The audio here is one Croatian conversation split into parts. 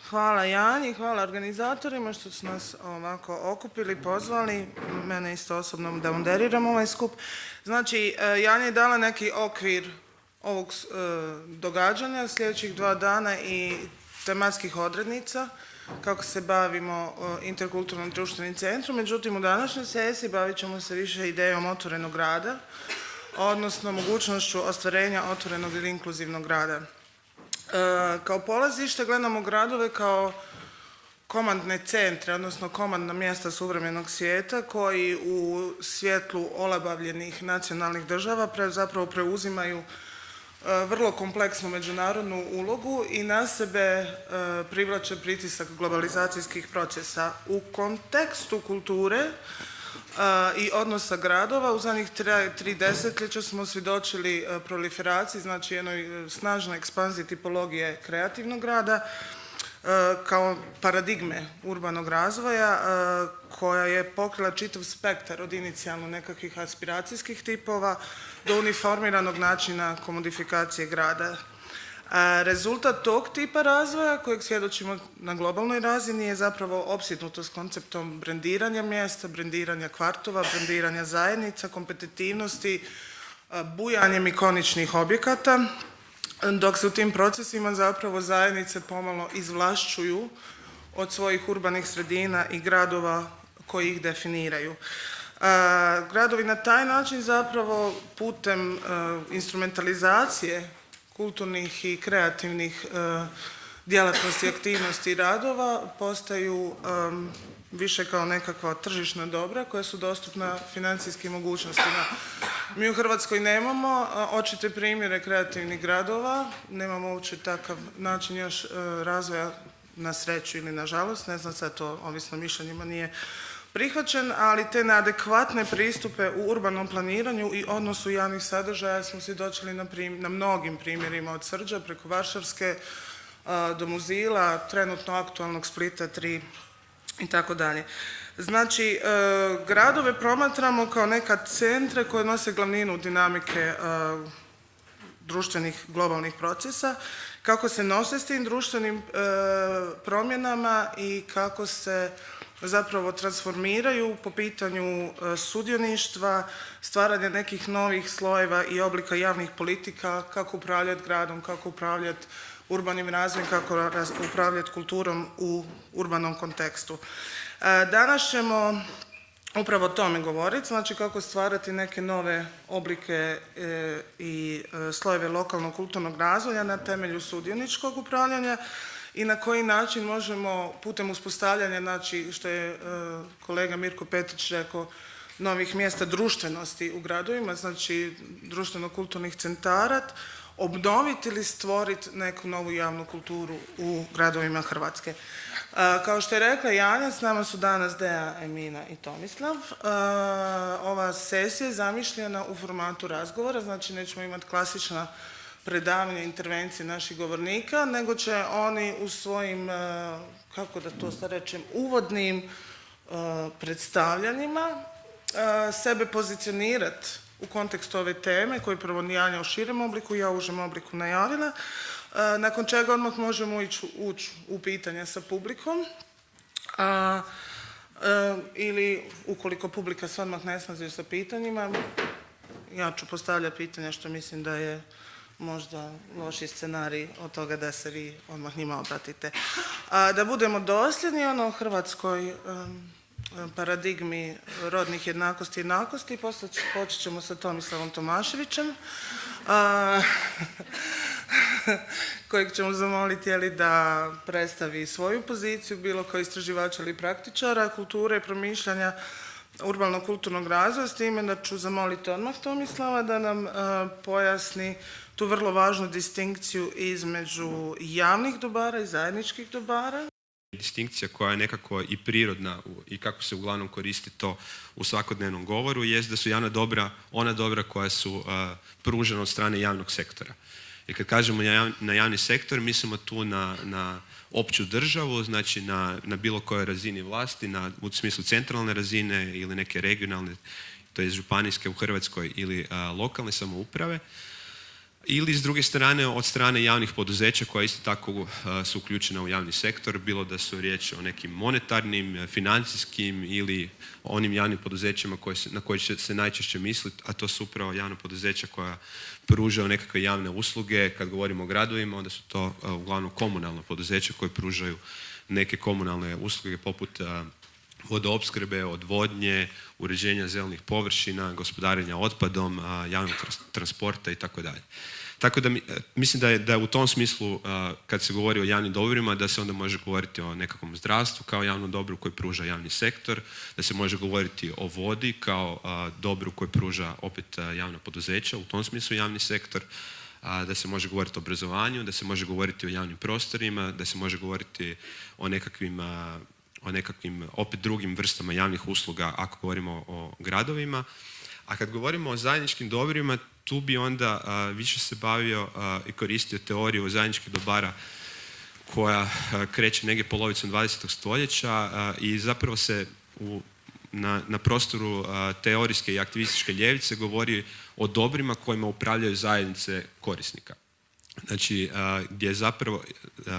Hvala Janji, hvala organizatorima što su nas ovako okupili, pozvali, mene isto osobno da moderiram ovaj skup. Znači, Janja je dala neki okvir ovog događanja sljedećih 2 dana i tematskih odrednica kako se bavimo interkulturnom društvenim centrom. Međutim, u današnjoj sesiji bavit ćemo se više idejom otvorenog rada, odnosno mogućnošću ostvarenja otvorenog ili inkluzivnog rada. Kao polazište gledamo gradove kao komandne centre, odnosno komandna mjesta suvremenog svijeta koji u svjetlu olabavljenih nacionalnih država zapravo preuzimaju vrlo kompleksnu međunarodnu ulogu i na sebe privlače pritisak globalizacijskih procesa. U kontekstu kulture i odnosa gradova u zadnjih 3 desetljeća smo svjedočili proliferaciji, znači jednoj snažnoj ekspanziji tipologije kreativnog rada kao paradigme urbanog razvoja koja je pokrila čitav spektar od inicijalno nekakvih aspiracijskih tipova do uniformiranog načina komodifikacije grada. Rezultat tog tipa razvoja kojeg svjedočimo na globalnoj razini je zapravo opsjednutost konceptom brendiranja mjesta, brendiranja kvartova, brendiranja zajednica, kompetitivnosti, bujanjem ikoničnih objekata, dok se u tim procesima zapravo zajednice pomalo izvlašćuju od svojih urbanih sredina i gradova koji ih definiraju. Gradovi na taj način zapravo putem instrumentalizacije kulturnih i kreativnih djelatnosti, aktivnosti i radova postaju više kao nekakva tržišna dobra koja su dostupna financijskim mogućnostima. Mi u Hrvatskoj nemamo očite primjere kreativnih gradova, nemamo uopće takav način još razvoja, na sreću ili na žalost, ne znam sad, to ovisno mišljenjima nije prihvaćen, ali te neadekvatne pristupe u urbanom planiranju i odnosu javnih sadržaja smo svjedočili na mnogim primjerima od Srđa preko Varšavske do Muzila, trenutno aktualnog Splita 3 i tako dalje. Znači, gradove promatramo kao neka centre koje nose glavninu dinamike društvenih globalnih procesa, kako se nose s tim društvenim promjenama i kako se zapravo transformiraju po pitanju sudioništva, stvaranja nekih novih slojeva i oblika javnih politika, kako upravljati gradom, kako upravljati urbanim razvojem, kako upravljati kulturom u urbanom kontekstu. Danas ćemo upravo o tome govoriti, znači kako stvarati neke nove oblike i slojeve lokalnog kulturnog razvoja na temelju sudioničkog upravljanja i na koji način možemo putem uspostavljanja, znači što je kolega Mirko Petrić rekao, novih mjesta društvenosti u gradovima, znači društveno-kulturnih centara, obnoviti ili stvoriti neku novu javnu kulturu u gradovima Hrvatske. Kao što je rekla Janja, s nama su danas Deja, Emina i Tomislav. Ova sesija je zamišljena u formatu razgovora, znači nećemo imati klasična predavanja, intervencije naših govornika, nego će oni u svojim, kako da to sad rečem, uvodnim predstavljanjima sebe pozicionirati u kontekstu ove teme, koju prvo Janja u širem obliku, ja u užem obliku najavila, nakon čega odmah možemo ući u pitanja sa publikom, ili ukoliko publika se odmah ne snazi sa pitanjima, ja ću postavljati pitanja što mislim da je možda loši scenarij od toga da se vi odmah njima obratite. Da budemo dosljedni u hrvatskoj paradigmi rodnih jednakosti i jednakosti, počet ćemo sa Tomislavom Tomaševićem, kojeg ćemo zamoliti da predstavi svoju poziciju, bilo kao istraživača ili praktičara kulture, promišljanja urbanog kulturnog razvoja, s time da ću zamoliti odmah Tomislava da nam pojasni tu vrlo važnu distinkciju između javnih dobara i zajedničkih dobara. Distinkcija koja je nekako i prirodna i kako se uglavnom koristi to u svakodnevnom govoru jest da su javna dobra ona dobra koja su pružena od strane javnog sektora. I kad kažemo na javni sektor, mislimo tu na opću državu, znači na bilo kojoj razini vlasti, u smislu centralne razine ili neke regionalne, to je županijske u Hrvatskoj ili lokalne samouprave. ili s druge strane od strane javnih poduzeća koja isto tako su uključena u javni sektor, bilo da su riječ o nekim monetarnim, financijskim ili onim javnim poduzećima na koje će se najčešće misliti, a to su upravo javna poduzeća koja pružaju nekakve javne usluge. Kad govorimo o gradovima, onda su to uglavnom komunalna poduzeća koje pružaju neke komunalne usluge poput vodoopskrbe, odvodnje, uređenja zelenih površina, gospodarenja otpadom, javnog transporta itd. Tako da mislim da je u tom smislu, kad se govori o javnim dobrima, da se onda može govoriti o nekakvom zdravstvu kao javnom dobru koji pruža javni sektor, da se može govoriti o vodi kao dobru koji pruža opet javna poduzeća, u tom smislu javni sektor, da se može govoriti o obrazovanju, da se može govoriti o javnim prostorima, da se može govoriti o nekakvim opet drugim vrstama javnih usluga ako govorimo o gradovima. A kad govorimo o zajedničkim dobrima, tu bi onda više se bavio i koristio teoriju zajedničkih dobara koja kreće negdje polovicom 20. stoljeća i zapravo se na prostoru teorijske i aktivističke ljevice govori o dobrima kojima upravljaju zajednice korisnika. Znači, gdje zapravo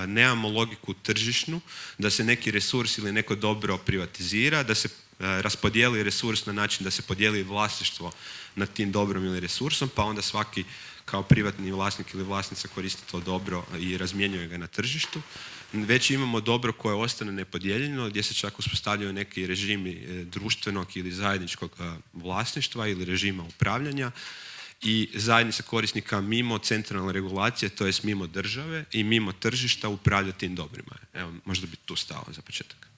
nemamo logiku tržišnu, da se neki resurs ili neko dobro privatizira, da se raspodijeli resurs na način da se podijeli vlasništvo nad tim dobrom ili resursom, pa onda svaki kao privatni vlasnik ili vlasnica koristi to dobro i razmjenjuje ga na tržištu. Već imamo dobro koje ostane nepodijeljeno, gdje se čak uspostavljaju neki režimi društvenog ili zajedničkog vlasništva ili režima upravljanja i zajednica korisnika mimo centralne regulacije, to jest mimo države i mimo tržišta upravlja tim dobrima. Evo, možda bi tu stalo za početak.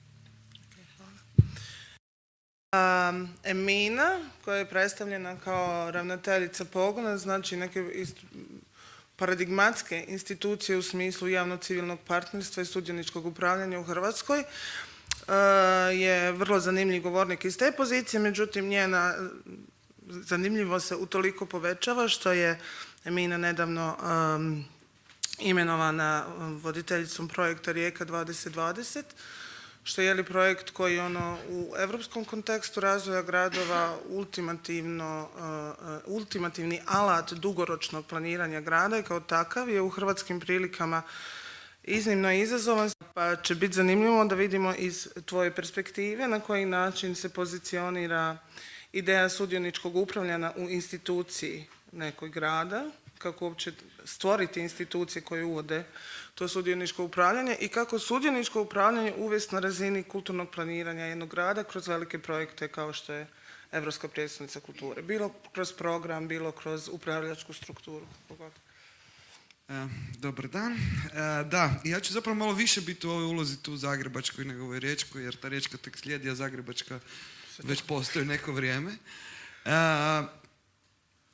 Emina, koja je predstavljena kao ravnateljica pogona, znači neke paradigmatske institucije u smislu javno-civilnog partnerstva i sudioničkog upravljanja u Hrvatskoj, je vrlo zanimljiv govornik iz te pozicije, međutim njena zanimljivo se utoliko povećava što je Emina nedavno imenovana voditeljicom projekta Rijeka 2020, što je projekt koji u europskom kontekstu razvoja gradova ultimativni alat dugoročnog planiranja grada i kao takav je u hrvatskim prilikama iznimno izazovan, pa će biti zanimljivo da vidimo iz tvoje perspektive na koji način se pozicionira ideja sudioničkog upravljanja u instituciji nekoj grada, kako uopće stvoriti institucije koje uvode to sudioničko upravljanje i kako sudioničko upravljanje uvesti na razini kulturnog planiranja jednog grada kroz velike projekte kao što je Europska prijestolnica kulture. Bilo kroz program, bilo kroz upravljačku strukturu. Dobar dan. Da, ja ću zapravo malo više biti u ovoj ulozi tu zagrebačkoj nego ovoj riječkoj, jer ta riječka tek slijedi, a zagrebačka već postoji neko vrijeme.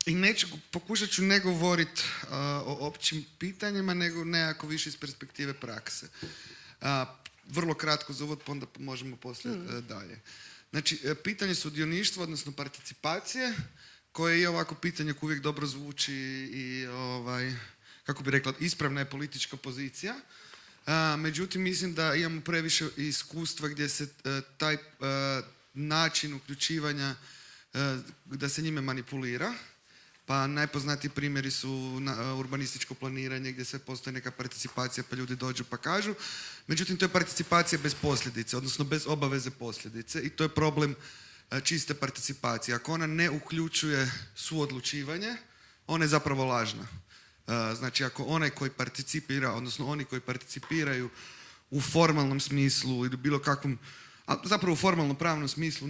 I pokušat ću ne govoriti o općim pitanjima, nego nekako više iz perspektive prakse. Vrlo kratko za uvod, pa onda možemo poslije dalje. Znači, pitanje sudioništva, odnosno participacije, koje je ovako pitanje koje uvijek dobro zvuči i, kako bi rekla, ispravna je politička pozicija. Međutim, mislim da imamo previše iskustva gdje se taj način uključivanja, da se njime manipulira. Pa najpoznatiji primjeri su urbanističko planiranje gdje sve postoji neka participacija pa ljudi dođu pa kažu. Međutim, to je participacija bez posljedice, odnosno bez obaveze posljedice i to je problem čiste participacije. Ako ona ne uključuje suodlučivanje, ona je zapravo lažna. Znači, ako onaj koji participira, odnosno oni koji participiraju u formalnom smislu ili bilo kakvom, zapravo u formalno pravnom smislu,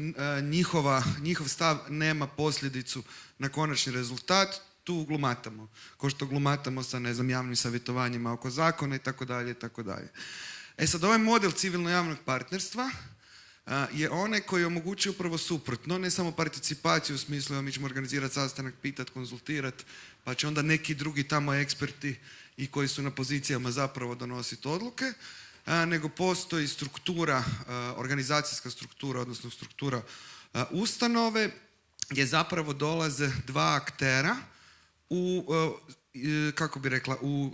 njihov stav nema posljedicu na konačni rezultat, tu glumatamo. Ko što glumatamo sa, ne znam, javnim savjetovanjima oko zakona i tako dalje, i tako dalje. Sad, ovaj model civilno-javnog partnerstva je onaj koji omogućuje upravo suprotno, ne samo participaciju u smislu mi ćemo organizirati sastanak, pitati, konzultirati, pa će onda neki drugi tamo eksperti i koji su na pozicijama zapravo donositi odluke, nego postoji struktura, organizacijska struktura, odnosno struktura ustanove, gdje zapravo dolaze dva aktera u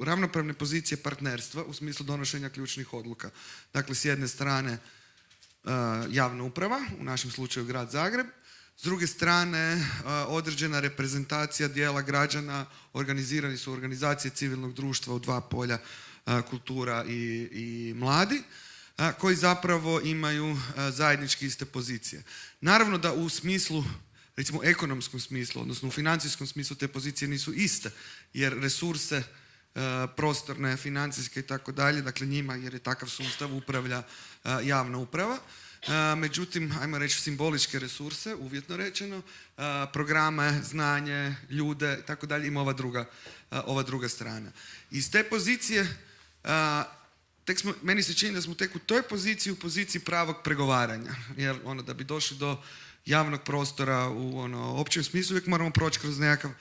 ravnopravne pozicije partnerstva u smislu donošenja ključnih odluka. Dakle, s jedne strane javna uprava, u našem slučaju grad Zagreb, S druge strane, određena reprezentacija dijela građana, organizirani su organizacije civilnog društva u dva polja, kultura i mladi, koji zapravo imaju zajednički iste pozicije. Naravno da u smislu, recimo ekonomskom smislu, odnosno u financijskom smislu te pozicije nisu iste, jer resurse prostorne, financijske i tako dalje, dakle njima, jer je takav sustav, upravlja javna uprava. Međutim, ajmo reći simboličke resurse, uvjetno rečeno, programe, znanje, ljude i tako dalje ima ova druga strana. Iz te pozicije, meni se čini da smo tek u toj poziciji, u poziciji pravog pregovaranja, jer da bi došli do javnog prostora u općem smislu uvijek moramo proći kroz nekakav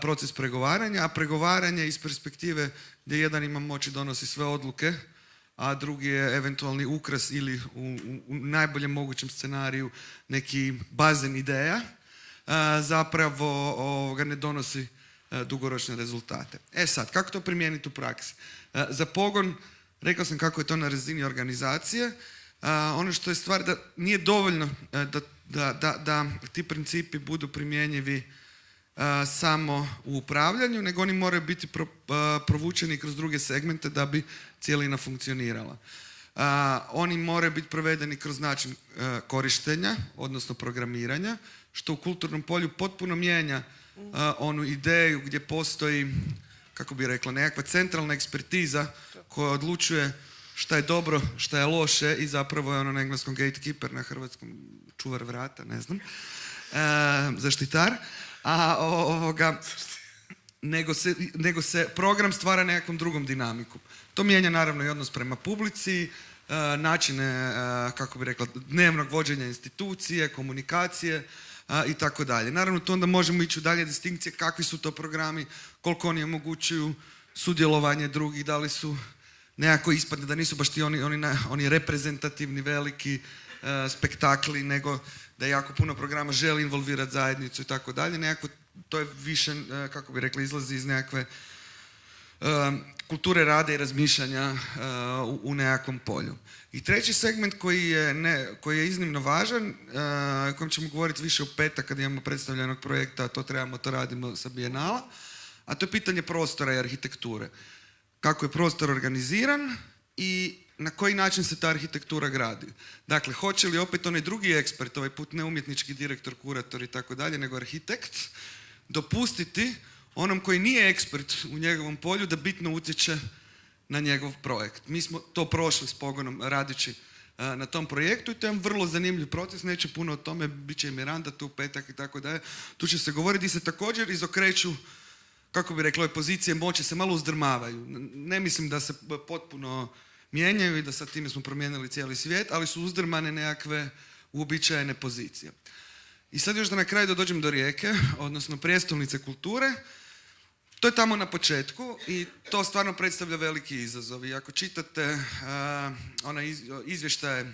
proces pregovaranja, a pregovaranje iz perspektive gdje jedan ima moć i donosi sve odluke, a drugi je eventualni ukras ili u najboljem mogućem scenariju neki bazen ideja, zapravo ne donosi dugoročne rezultate. Sad, kako to primijeniti u praksi? Za pogon, rekao sam kako je to na razini organizacije, ono što je stvar da nije dovoljno da ti principi budu primjenjivi samo u upravljanju, nego oni moraju biti provučeni kroz druge segmente da bi cijelina funkcionirala. Oni moraju biti provedeni kroz način korištenja, odnosno programiranja, što u kulturnom polju potpuno mijenja onu ideju gdje postoji, kako bi rekla, nekakva centralna ekspertiza koja odlučuje šta je dobro, šta je loše i zapravo je na engleskom gatekeeper, na hrvatskom čuvar vrata, ne znam, zaštitar. Nego se program stvara nekakvom drugom dinamikom. To mijenja naravno i odnos prema publici, načine, kako bi rekla, dnevnog vođenja institucije, komunikacije i tako dalje. Naravno, to onda možemo ići u dalje distinkcije kakvi su to programi, koliko oni omogućuju sudjelovanje drugih, da li su nekako ispadne da nisu baš ti oni reprezentativni veliki spektakli, nego da jako puno programa želi involvirati zajednicu i tako dalje. Nekako to je više, kako bi rekli, izlazi iz nekakve kulture rada i razmišljanja u nekakvom polju. I treći segment koji je iznimno važan, o kojem ćemo govoriti više u petak kad imamo predstavljenog projekta, to radimo sa Bijenala, a to je pitanje prostora i arhitekture. Kako je prostor organiziran i na koji način se ta arhitektura gradi. Dakle, hoće li opet onaj drugi ekspert, ovaj put ne umjetnički direktor, kurator i tako dalje, nego arhitekt, dopustiti onom koji nije ekspert u njegovom polju da bitno utječe na njegov projekt. Mi smo to prošli s pogonom radeći na tom projektu i to je jedan vrlo zanimljiv proces, neće puno o tome, bit će i Miranda tu u petak i tako dalje. Tu će se govoriti, se također izokreću, kako bi rekla, ove pozicije moći se malo uzdrmavaju. Ne mislim da se potpuno mijenjaju i da sad time smo promijenili cijeli svijet, ali su uzdrmane nekakve uobičajene pozicije. I sad još da na kraju dođem do Rijeke, odnosno prijestolnice kulture. To je tamo na početku i to stvarno predstavlja veliki izazov. I ako čitate izvještaje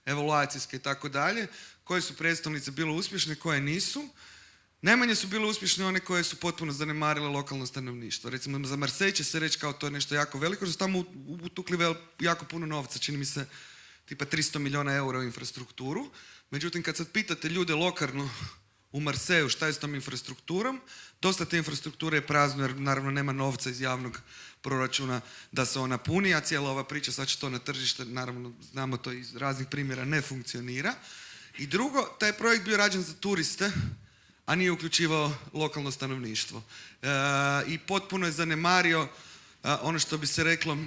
evaluacijske i tako dalje, koje su prijestolnice bile uspješne, koje nisu, najmanje su bile uspješne one koje su potpuno zanemarile lokalno stanovništvo. Recimo za Marseille će se reći kao to je nešto jako veliko, jer su tamo utukli jako puno novca, čini mi se tipa 300 milijuna eura u infrastrukturu. Međutim, kad sad pitate ljude lokalno u Marseju šta je s tom infrastrukturom, dosta te infrastrukture je prazno jer naravno nema novca iz javnog proračuna da se ona puni, a cijela ova priča sad će to na tržište, naravno znamo to iz raznih primjera, ne funkcionira. I drugo, taj projekt bio rađen za turiste, a nije uključivao lokalno stanovništvo. I potpuno je zanemario ono što bi se reklo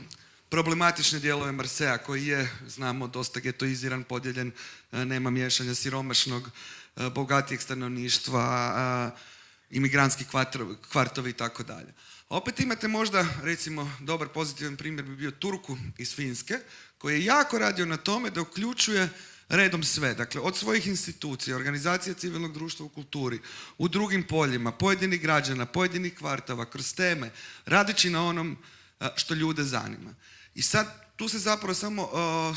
problematične dijelove Marseja koji je, znamo, dosta getoiziran, podijeljen, nema miješanja siromašnog, bogatijeg stanovništva, imigrantski kvartovi i tako dalje. Opet imate možda, recimo, dobar pozitivan primjer bi bio Turku iz Finske, koji je jako radio na tome da uključuje redom sve, dakle od svojih institucija, organizacija civilnog društva u kulturi, u drugim poljima, pojedinih građana, pojedinih kvartova, kroz teme, radeći na onom što ljude zanima. I sad, tu se zapravo samo,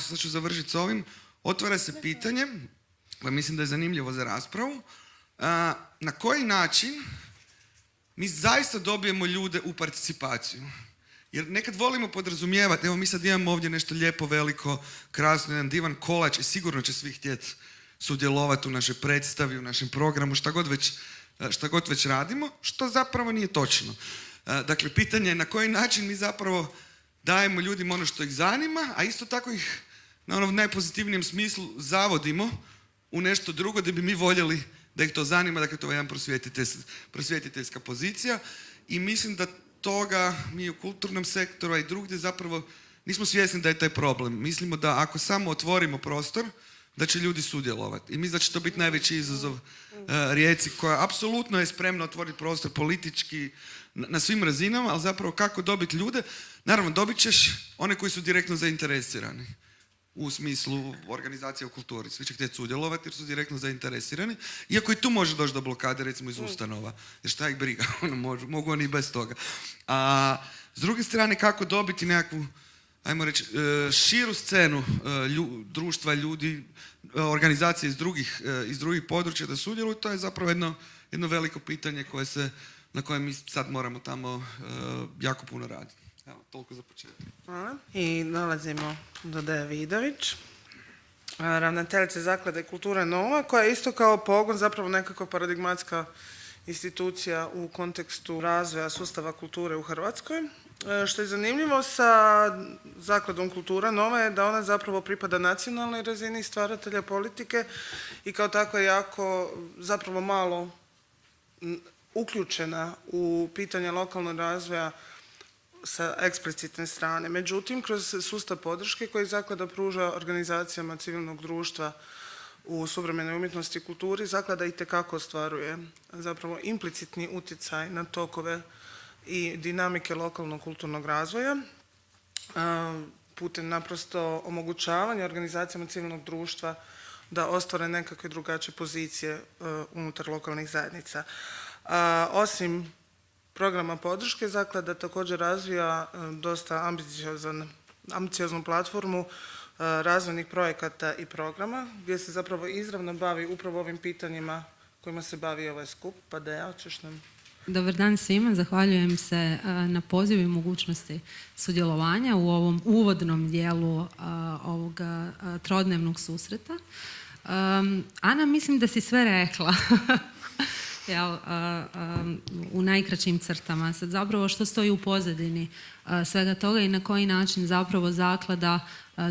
sad ću završiti s ovim, otvara se pitanje, koje mislim da je zanimljivo za raspravu, na koji način mi zaista dobijemo ljude u participaciju. Jer nekad volimo podrazumijevati, evo mi sad imamo ovdje nešto lijepo, veliko, krasno, jedan divan kolač i sigurno će svi htjeti sudjelovati u našoj predstavi, u našem programu, šta god već radimo, što zapravo nije točno. Dakle, pitanje je na koji način mi zapravo dajemo ljudima ono što ih zanima, a isto tako ih na onom najpozitivnijem smislu zavodimo u nešto drugo da bi mi voljeli da ih to zanima, dakle to je jedan prosvjetiteljska pozicija i mislim da toga mi u kulturnom sektoru i drugdje zapravo nismo svjesni da je taj problem. Mislimo da ako samo otvorimo prostor, da će ljudi sudjelovati. I mislim da će to biti najveći izazov Rijeci koja apsolutno je spremna otvoriti prostor politički na svim razinama, ali zapravo kako dobiti ljude? Naravno, dobit ćeš one koji su direktno zainteresirani u smislu organizacije u kulturi. Svi će htjeti sudjelovati jer su direktno zainteresirani. Iako i tu može doći do blokade, recimo iz ustanova. Jer šta ih briga, mogu oni i bez toga. A s druge strane, kako dobiti nekakvu, ajmo reći, širu scenu društva, ljudi, organizacije iz drugih područja da sudjeluju, to je zapravo jedno veliko pitanje na kojem mi sad moramo tamo jako puno raditi. Evo, toliko za početak. Hvala. I dolazimo do Deje Vidović, ravnateljice Zaklade Kultura Nova, koja je isto kao pogon zapravo nekakva paradigmatska institucija u kontekstu razvoja sustava kulture u Hrvatskoj. Što je zanimljivo sa Zakladom Kultura Nova je da ona zapravo pripada nacionalnoj razini stvaratelja politike i kao tako je jako zapravo malo uključena u pitanje lokalnog razvoja sa eksplicitne strane. Međutim, kroz sustav podrške koji Zaklada pruža organizacijama civilnog društva u suvremenoj umjetnosti i kulturi, Zaklada itekako ostvaruje zapravo implicitni utjecaj na tokove i dinamike lokalnog kulturnog razvoja putem naprosto omogućavanja organizacijama civilnog društva da ostvare nekakve drugačije pozicije unutar lokalnih zajednica. Osim programa podrške, Zaklada također razvija dosta ambicioznu platformu razvojnih projekata i programa gdje se zapravo izravno bavi upravo ovim pitanjima kojima se bavi ovaj skup. Pa da ja ćeš nam... Dobar dan svima, zahvaljujem se na pozivu i mogućnosti sudjelovanja u ovom uvodnom dijelu ovoga trodnevnog susreta. Ana, mislim da si sve rekla. U najkraćim crtama. Sad zapravo što stoji u pozadini svega toga i na koji način zapravo Zaklada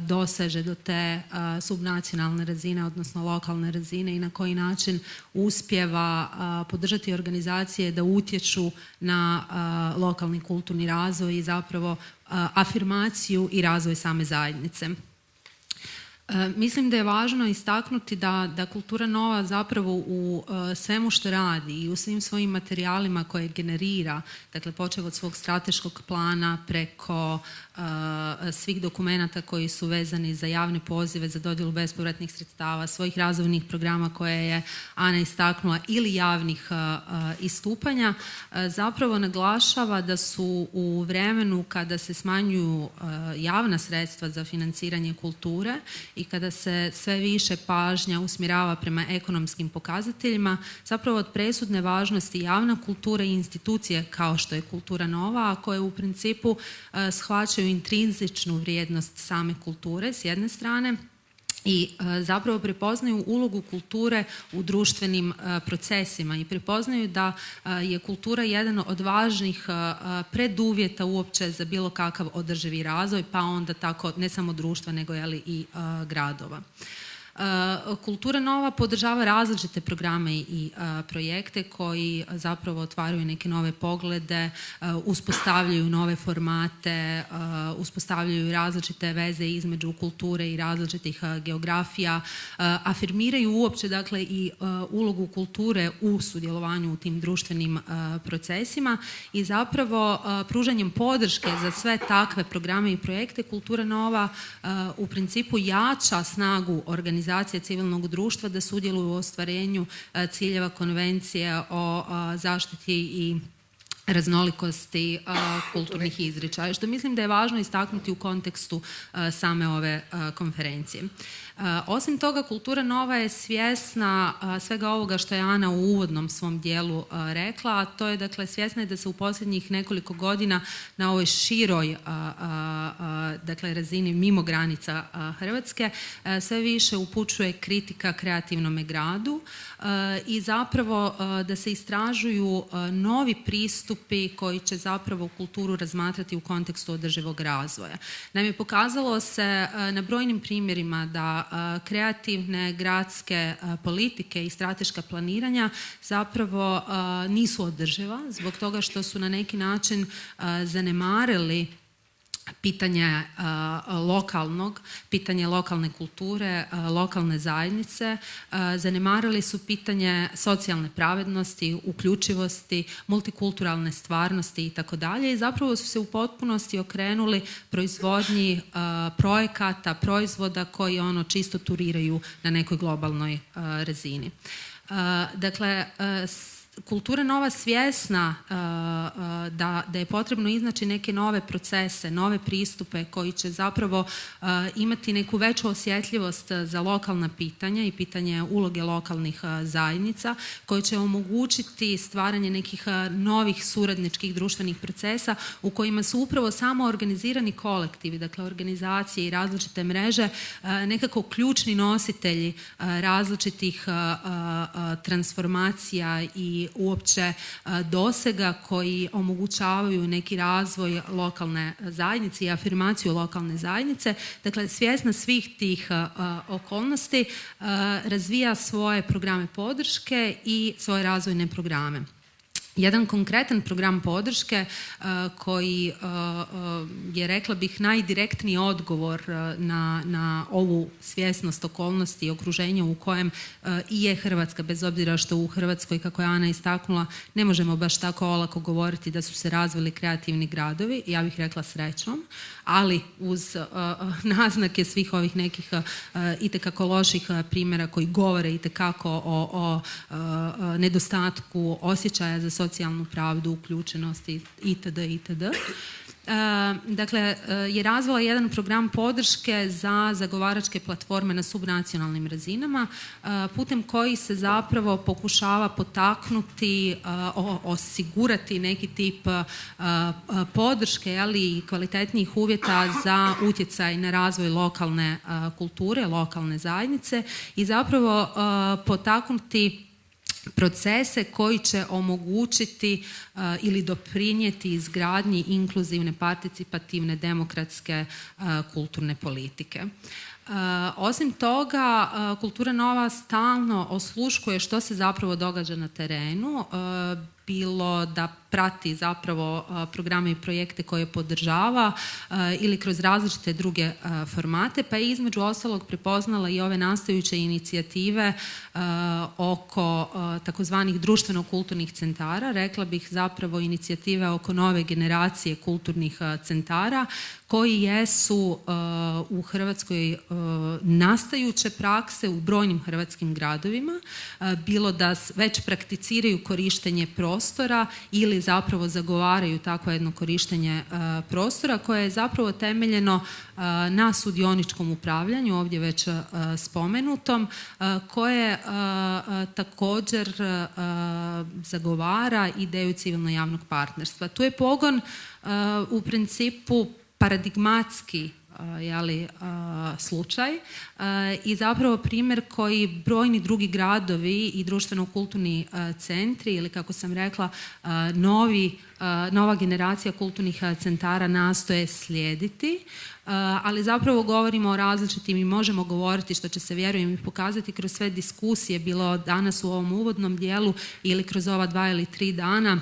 doseže do te subnacionalne razine, odnosno lokalne razine i na koji način uspijeva podržati organizacije da utječu na lokalni kulturni razvoj i zapravo afirmaciju i razvoj same zajednice. Mislim da je važno istaknuti da Kultura Nova zapravo u svemu što radi i u svim svojim materijalima koje generira, dakle počev od svog strateškog plana preko svih dokumenata koji su vezani za javne pozive, za dodjelu bespovratnih sredstava, svojih razvojnih programa koje je Ana istaknula ili javnih istupanja, zapravo naglašava da su u vremenu kada se smanjuju javna sredstva za financiranje kulture i kada se sve više pažnja usmjerava prema ekonomskim pokazateljima, zapravo od presudne važnosti javna kultura i institucije kao što je Kultura Nova, a koje u principu shvaćaju intrinzičnu vrijednost same kulture s jedne strane i zapravo prepoznaju ulogu kulture u društvenim procesima i prepoznaju da je kultura jedan od važnih preduvjeta uopće za bilo kakav održivi razvoj, pa onda tako ne samo društva nego i gradova. Kultura Nova podržava različite programe i projekte koji zapravo otvaraju neke nove poglede, uspostavljaju nove formate, uspostavljaju različite veze između kulture i različitih geografija, afirmiraju uopće dakle i ulogu kulture u sudjelovanju u tim društvenim procesima i zapravo pružanjem podrške za sve takve programe i projekte Kultura Nova u principu jača snagu organizacije civilnog društva da sudjeluju u ostvarenju ciljeva konvencije o zaštiti i raznolikosti kulturnih izričaja, što mislim da je važno istaknuti u kontekstu same ove konferencije. Osim toga, Kultura Nova je svjesna svega ovoga što je Ana u uvodnom svom dijelu rekla, a to je, dakle, svjesna je da se u posljednjih nekoliko godina na ovoj široj dakle, razini mimo granica Hrvatske sve više upućuje kritika kreativnome gradu i zapravo da se istražuju novi pristupi koji će zapravo kulturu razmatrati u kontekstu održivog razvoja. Naime, pokazalo se na brojnim primjerima da kreativne gradske politike i strateška planiranja zapravo nisu održiva zbog toga što su na neki način zanemarili pitanje pitanje lokalne kulture, lokalne zajednice, zanemarili su pitanje socijalne pravednosti, uključivosti, multikulturalne stvarnosti itd. I zapravo su se u potpunosti okrenuli proizvodnji projekata, proizvoda koji čisto turiraju na nekoj globalnoj razini. Dakle, Kultura Nova svjesna da je potrebno iznaći neke nove procese, nove pristupe koji će zapravo imati neku veću osjetljivost za lokalna pitanja i pitanje uloge lokalnih zajednica, koji će omogućiti stvaranje nekih novih suradničkih društvenih procesa u kojima su upravo samo organizirani kolektivi, dakle organizacije i različite mreže, nekako ključni nositelji različitih transformacija i uopće dosega koji omogućavaju neki razvoj lokalne zajednice i afirmaciju lokalne zajednice. Dakle, svjesna svih tih okolnosti razvija svoje programe podrške i svoje razvojne programe. Jedan konkretan program podrške koji je, rekla bih, najdirektniji odgovor na ovu svjesnost okolnosti i okruženja u kojem i je Hrvatska, bez obzira što u Hrvatskoj, kako je Ana istaknula, ne možemo baš tako olako govoriti da su se razvili kreativni gradovi, ja bih rekla srećom, ali uz naznake svih ovih nekih itekako loših primjera koji govore itekako o nedostatku osjećaja za socijalnu pravdu, uključenosti itd. Dakle, je razvila jedan program podrške za zagovaračke platforme na subnacionalnim razinama, putem koji se zapravo pokušava potaknuti, osigurati neki tip podrške, ali i kvalitetnijih uvjeta za utjecaj na razvoj lokalne kulture, lokalne zajednice i zapravo potaknuti procese koji će omogućiti ili doprinijeti izgradnji inkluzivne, participativne, demokratske kulturne politike. Osim toga, Kultura Nova stalno osluškuje što se zapravo događa na terenu, bilo da prati zapravo programe i projekte koje podržava ili kroz različite druge formate, pa je između ostalog prepoznala i ove nastajuće inicijative oko takozvanih društveno-kulturnih centara, rekla bih zapravo inicijative oko nove generacije kulturnih centara, koji jesu u Hrvatskoj nastajuće prakse u brojnim hrvatskim gradovima, bilo da već prakticiraju korištenje prostora ili zapravo zagovaraju takvo jedno korištenje prostora koje je zapravo temeljeno na sudioničkom upravljanju, ovdje već spomenutom, koje također zagovara ideju civilno-javnog partnerstva. Tu je pogon u principu paradigmatski slučaj i zapravo primjer koji brojni drugi gradovi i društveno-kulturni centri ili, kako sam rekla, nova generacija kulturnih centara nastoje slijediti, ali zapravo govorimo o različitim i možemo govoriti, što će se, vjerujem, i pokazati kroz sve diskusije, bilo danas u ovom uvodnom dijelu ili kroz ova 2 ili 3 dana.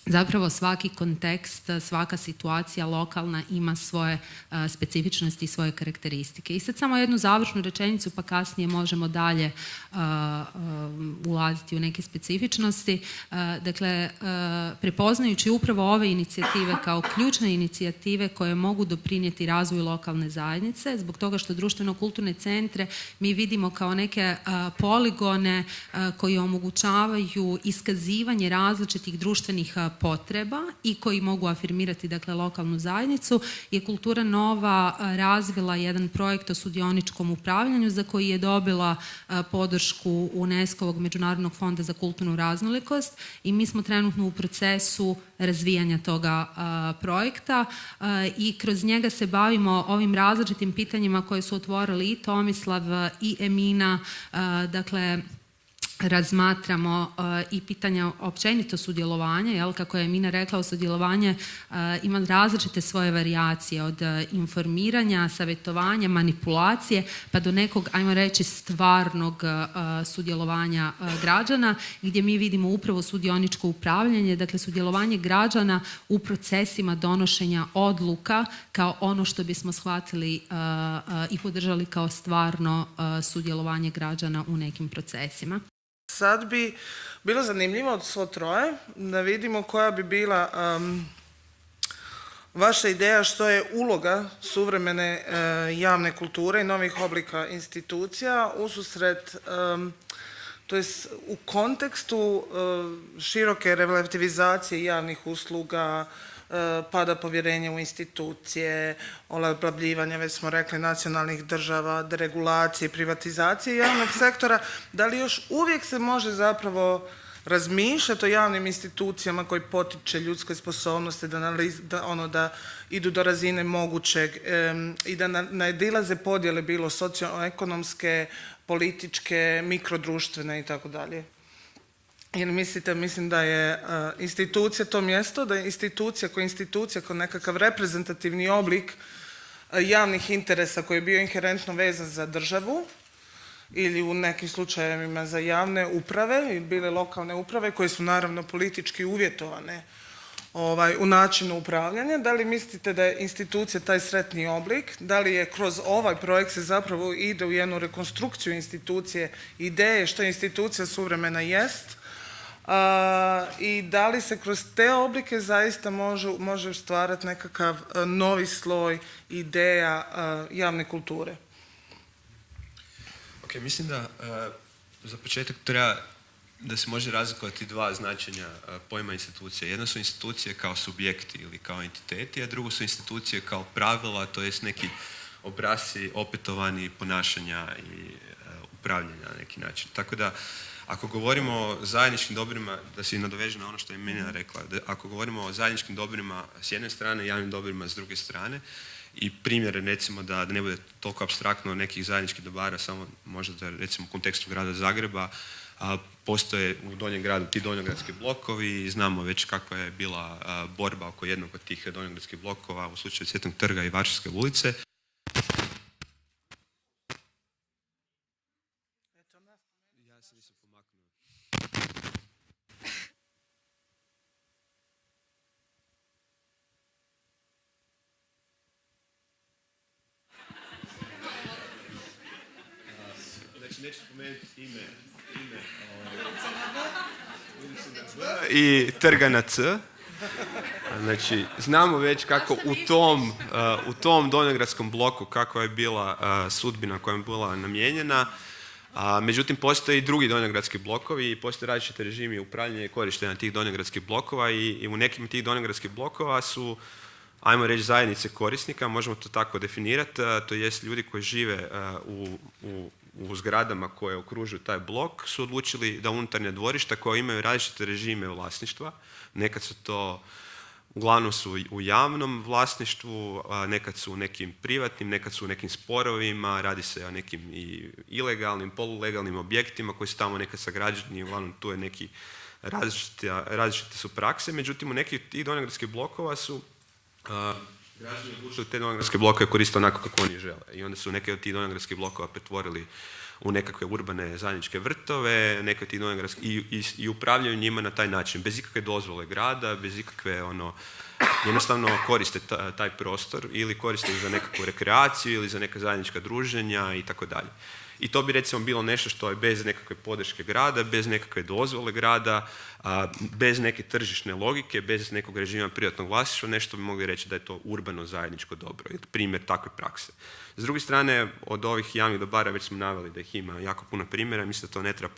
Zapravo svaki kontekst, svaka situacija lokalna ima svoje specifičnosti i svoje karakteristike. I sad samo jednu završnu rečenicu, pa kasnije možemo dalje ulaziti u neke specifičnosti. Dakle, prepoznajući upravo ove inicijative kao ključne inicijative koje mogu doprinijeti razvoju lokalne zajednice, zbog toga što društveno-kulturne centre mi vidimo kao neke poligone koji omogućavaju iskazivanje različitih društvenih potreba i koji mogu afirmirati dakle, lokalnu zajednicu, je Kultura Nova razvila jedan projekt o sudioničkom upravljanju za koji je dobila podršku UNESCO-ovog Međunarodnog fonda za kulturnu raznolikost i mi smo trenutno u procesu razvijanja toga projekta i kroz njega se bavimo ovim različitim pitanjima koje su otvorili i Tomislav i Emina, dakle razmatramo i pitanja općenito sudjelovanja, jel, kako je Emina rekla, sudjelovanje ima različite svoje varijacije od informiranja, savjetovanja, manipulacije pa do nekog, ajmo reći, stvarnog sudjelovanja građana gdje mi vidimo upravo sudioničko upravljanje, dakle sudjelovanje građana u procesima donošenja odluka kao ono što bismo shvatili i podržali kao stvarno sudjelovanje građana u nekim procesima. Sad bi bilo zanimljivo od svo troje da vidimo koja bi bila vaša ideja što je uloga suvremene javne kulture i novih oblika institucija ususret, to jest u kontekstu široke relativizacije javnih usluga, pada povjerenja u institucije, olabavljivanja, već smo rekli, nacionalnih država, deregulacije, privatizacije javnog sektora, da li još uvijek se može zapravo razmišljati o javnim institucijama koji potiče ljudskoj sposobnosti da idu do razine mogućeg i da nadilaze podjele bilo socioekonomske, političke, mikrodruštvene i tako dalje. Jer mislim da je institucija to mjesto, da je institucija kao nekakav reprezentativni oblik javnih interesa koji je bio inherentno vezan za državu ili u nekim slučajevima za javne uprave ili bile lokalne uprave koje su naravno politički uvjetovane u načinu upravljanja. Da li mislite da je institucija taj sretni oblik? Da li je kroz ovaj projekt se zapravo ide u jednu rekonstrukciju institucije, ideje što institucija suvremena jest? I da li se kroz te oblike zaista može stvarati nekakav novi sloj ideja javne kulture? Ok, mislim da za početak treba da se može razlikovati dva značenja pojma institucije. Jedno su institucije kao subjekti ili kao entiteti, a drugo su institucije kao pravila, to jest neki obrasci opetovani ponašanja i upravljanja na neki način. Tako da, ako govorimo o zajedničkim dobrima, da se nadoveže na ono što je Emina rekla, ako govorimo o zajedničkim dobrima s jedne strane, javnim dobrima s druge strane, i primjere recimo da ne bude toliko apstraktno nekih zajedničkih dobara, samo možda da recimo u kontekstu grada Zagreba, postoje u Donjem gradu ti donjogradski blokovi i znamo već kakva je bila borba oko jednog od tih donjogradskih blokova u slučaju Cvjetnog trga i Varšavske ulice. Ja se nisam pomaknuo. Znači, neću spomenuti ime i trga na C. Znači, znamo već kako u tom donjogradskom bloku kakva je bila sudbina koja je bila namijenjena. Međutim, postoje i drugi donjogradski blokovi i postoje različite režimi upravljanja i korištenja tih donjogradskih blokova i u nekim tih donjogradskih blokova su, ajmo reći, zajednice korisnika, možemo to tako definirati, to jest ljudi koji žive u zgradama koje okružuju taj blok su odlučili da unutarnja dvorišta koja imaju različite režime vlasništva, nekad su to, uglavnom su u javnom vlasništvu, nekad su u nekim privatnim, nekad su u nekim sporovima, radi se o nekim i ilegalnim, polulegalnim objektima koji su tamo nekad sagrađeni, uglavnom tu je neki različite su prakse, međutim u nekih tih donjogradskih blokova su građani odlučili te donjogradske blokove koriste onako kako oni žele. I onda su neke od tih donjogradskih blokova pretvorili u nekakve urbane zajedničke vrtove, neke od tih i upravljaju njima na taj način, bez ikakve dozvole grada, bez ikakve jednostavno koriste taj prostor ili koriste za nekakvu rekreaciju ili za neka zajednička druženja i tako dalje. I to bi recimo bilo nešto što je bez nekakve podrške grada, bez nekakve dozvole grada, bez neke tržišne logike, bez nekog režima privatnog vlasništva, nešto bi mogli reći da je to urbano zajedničko dobro, primjer takve prakse. S druge strane, od ovih javnih dobara već smo naveli da ih ima jako puno primjera, mislim da to ne treba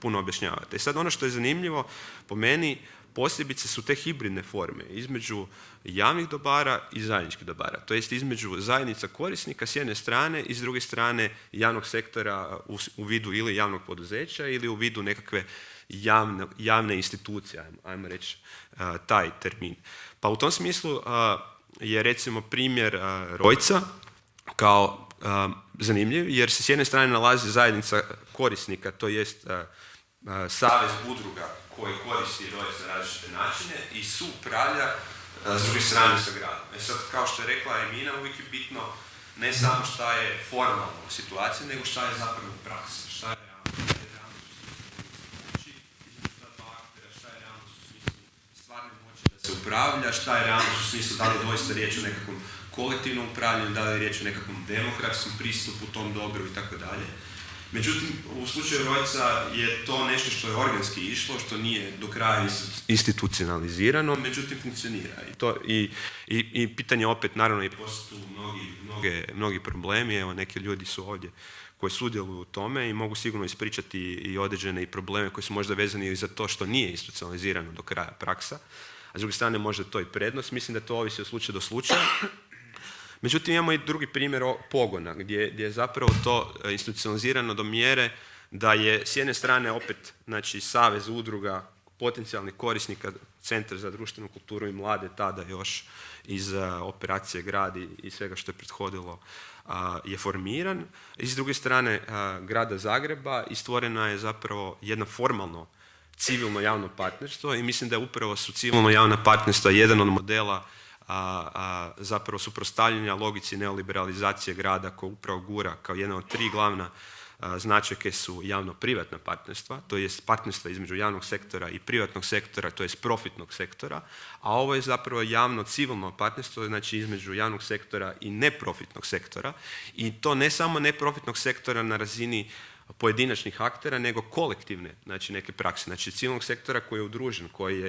puno objašnjavati. I sad ono što je zanimljivo, po meni, posebice su te hibridne forme između javnih dobara i zajedničkih dobara, to jest između zajednica korisnika s jedne strane i s druge strane javnog sektora u vidu ili javnog poduzeća ili u vidu nekakve javne institucije, ajmo reći taj termin. Pa u tom smislu je recimo primjer Rojca kao zanimljiv, jer se s jedne strane nalazi zajednica korisnika, to jest savez udruga koji koristi Rojc na različite načine i suupravlja s druge strane sa gradom. Sad, kao što je rekla Emina, uvijek je bitno ne samo šta je formalno u situaciji, nego šta je zapravo u praksi. Šta je se upravlja, šta je realnost u smislu da li je doista riječ o nekakvom kolektivnom upravljanju, da li je riječ o nekakvom demokratskom pristupu tom dobru i tako dalje. Međutim, u slučaju Rojca je to nešto što je organski išlo, što nije do kraja institucionalizirano, međutim funkcionira. I pitanje opet, naravno, i postoje mnogi problemi, evo neki ljudi su ovdje koji sudjeluju u tome i mogu sigurno ispričati i određene i probleme koji su možda vezani i za to što nije institucionalizirano do kraja praksa. A s druge strane možda to i prednost, mislim da to ovisi od slučaja do slučaja. Međutim, imamo i drugi primjer pogona, gdje je zapravo to institucionalizirano do mjere da je s jedne strane opet, znači, savez udruga potencijalnih korisnika, Centar za društvenu kulturu i mlade, tada još iz operacije Grad i svega što je prethodilo, je formiran. I s druge strane Grada Zagreba i stvorena je zapravo jedna formalno civilno javno partnerstvo i mislim da upravo su civilno javna partnerstva jedan od modela zapravo suprotstavljanja logici neoliberalizacije grada koja upravo gura kao jedna od 3 glavna značajke su javno-privatna partnerstva, to je partnerstva između javnog sektora i privatnog sektora, to je profitnog sektora, a ovo je zapravo javno-civilno partnerstvo, znači između javnog sektora i neprofitnog sektora i to ne samo neprofitnog sektora na razini pojedinačnih aktera, nego kolektivne, znači neke prakse, znači civilnog sektora koji je udružen,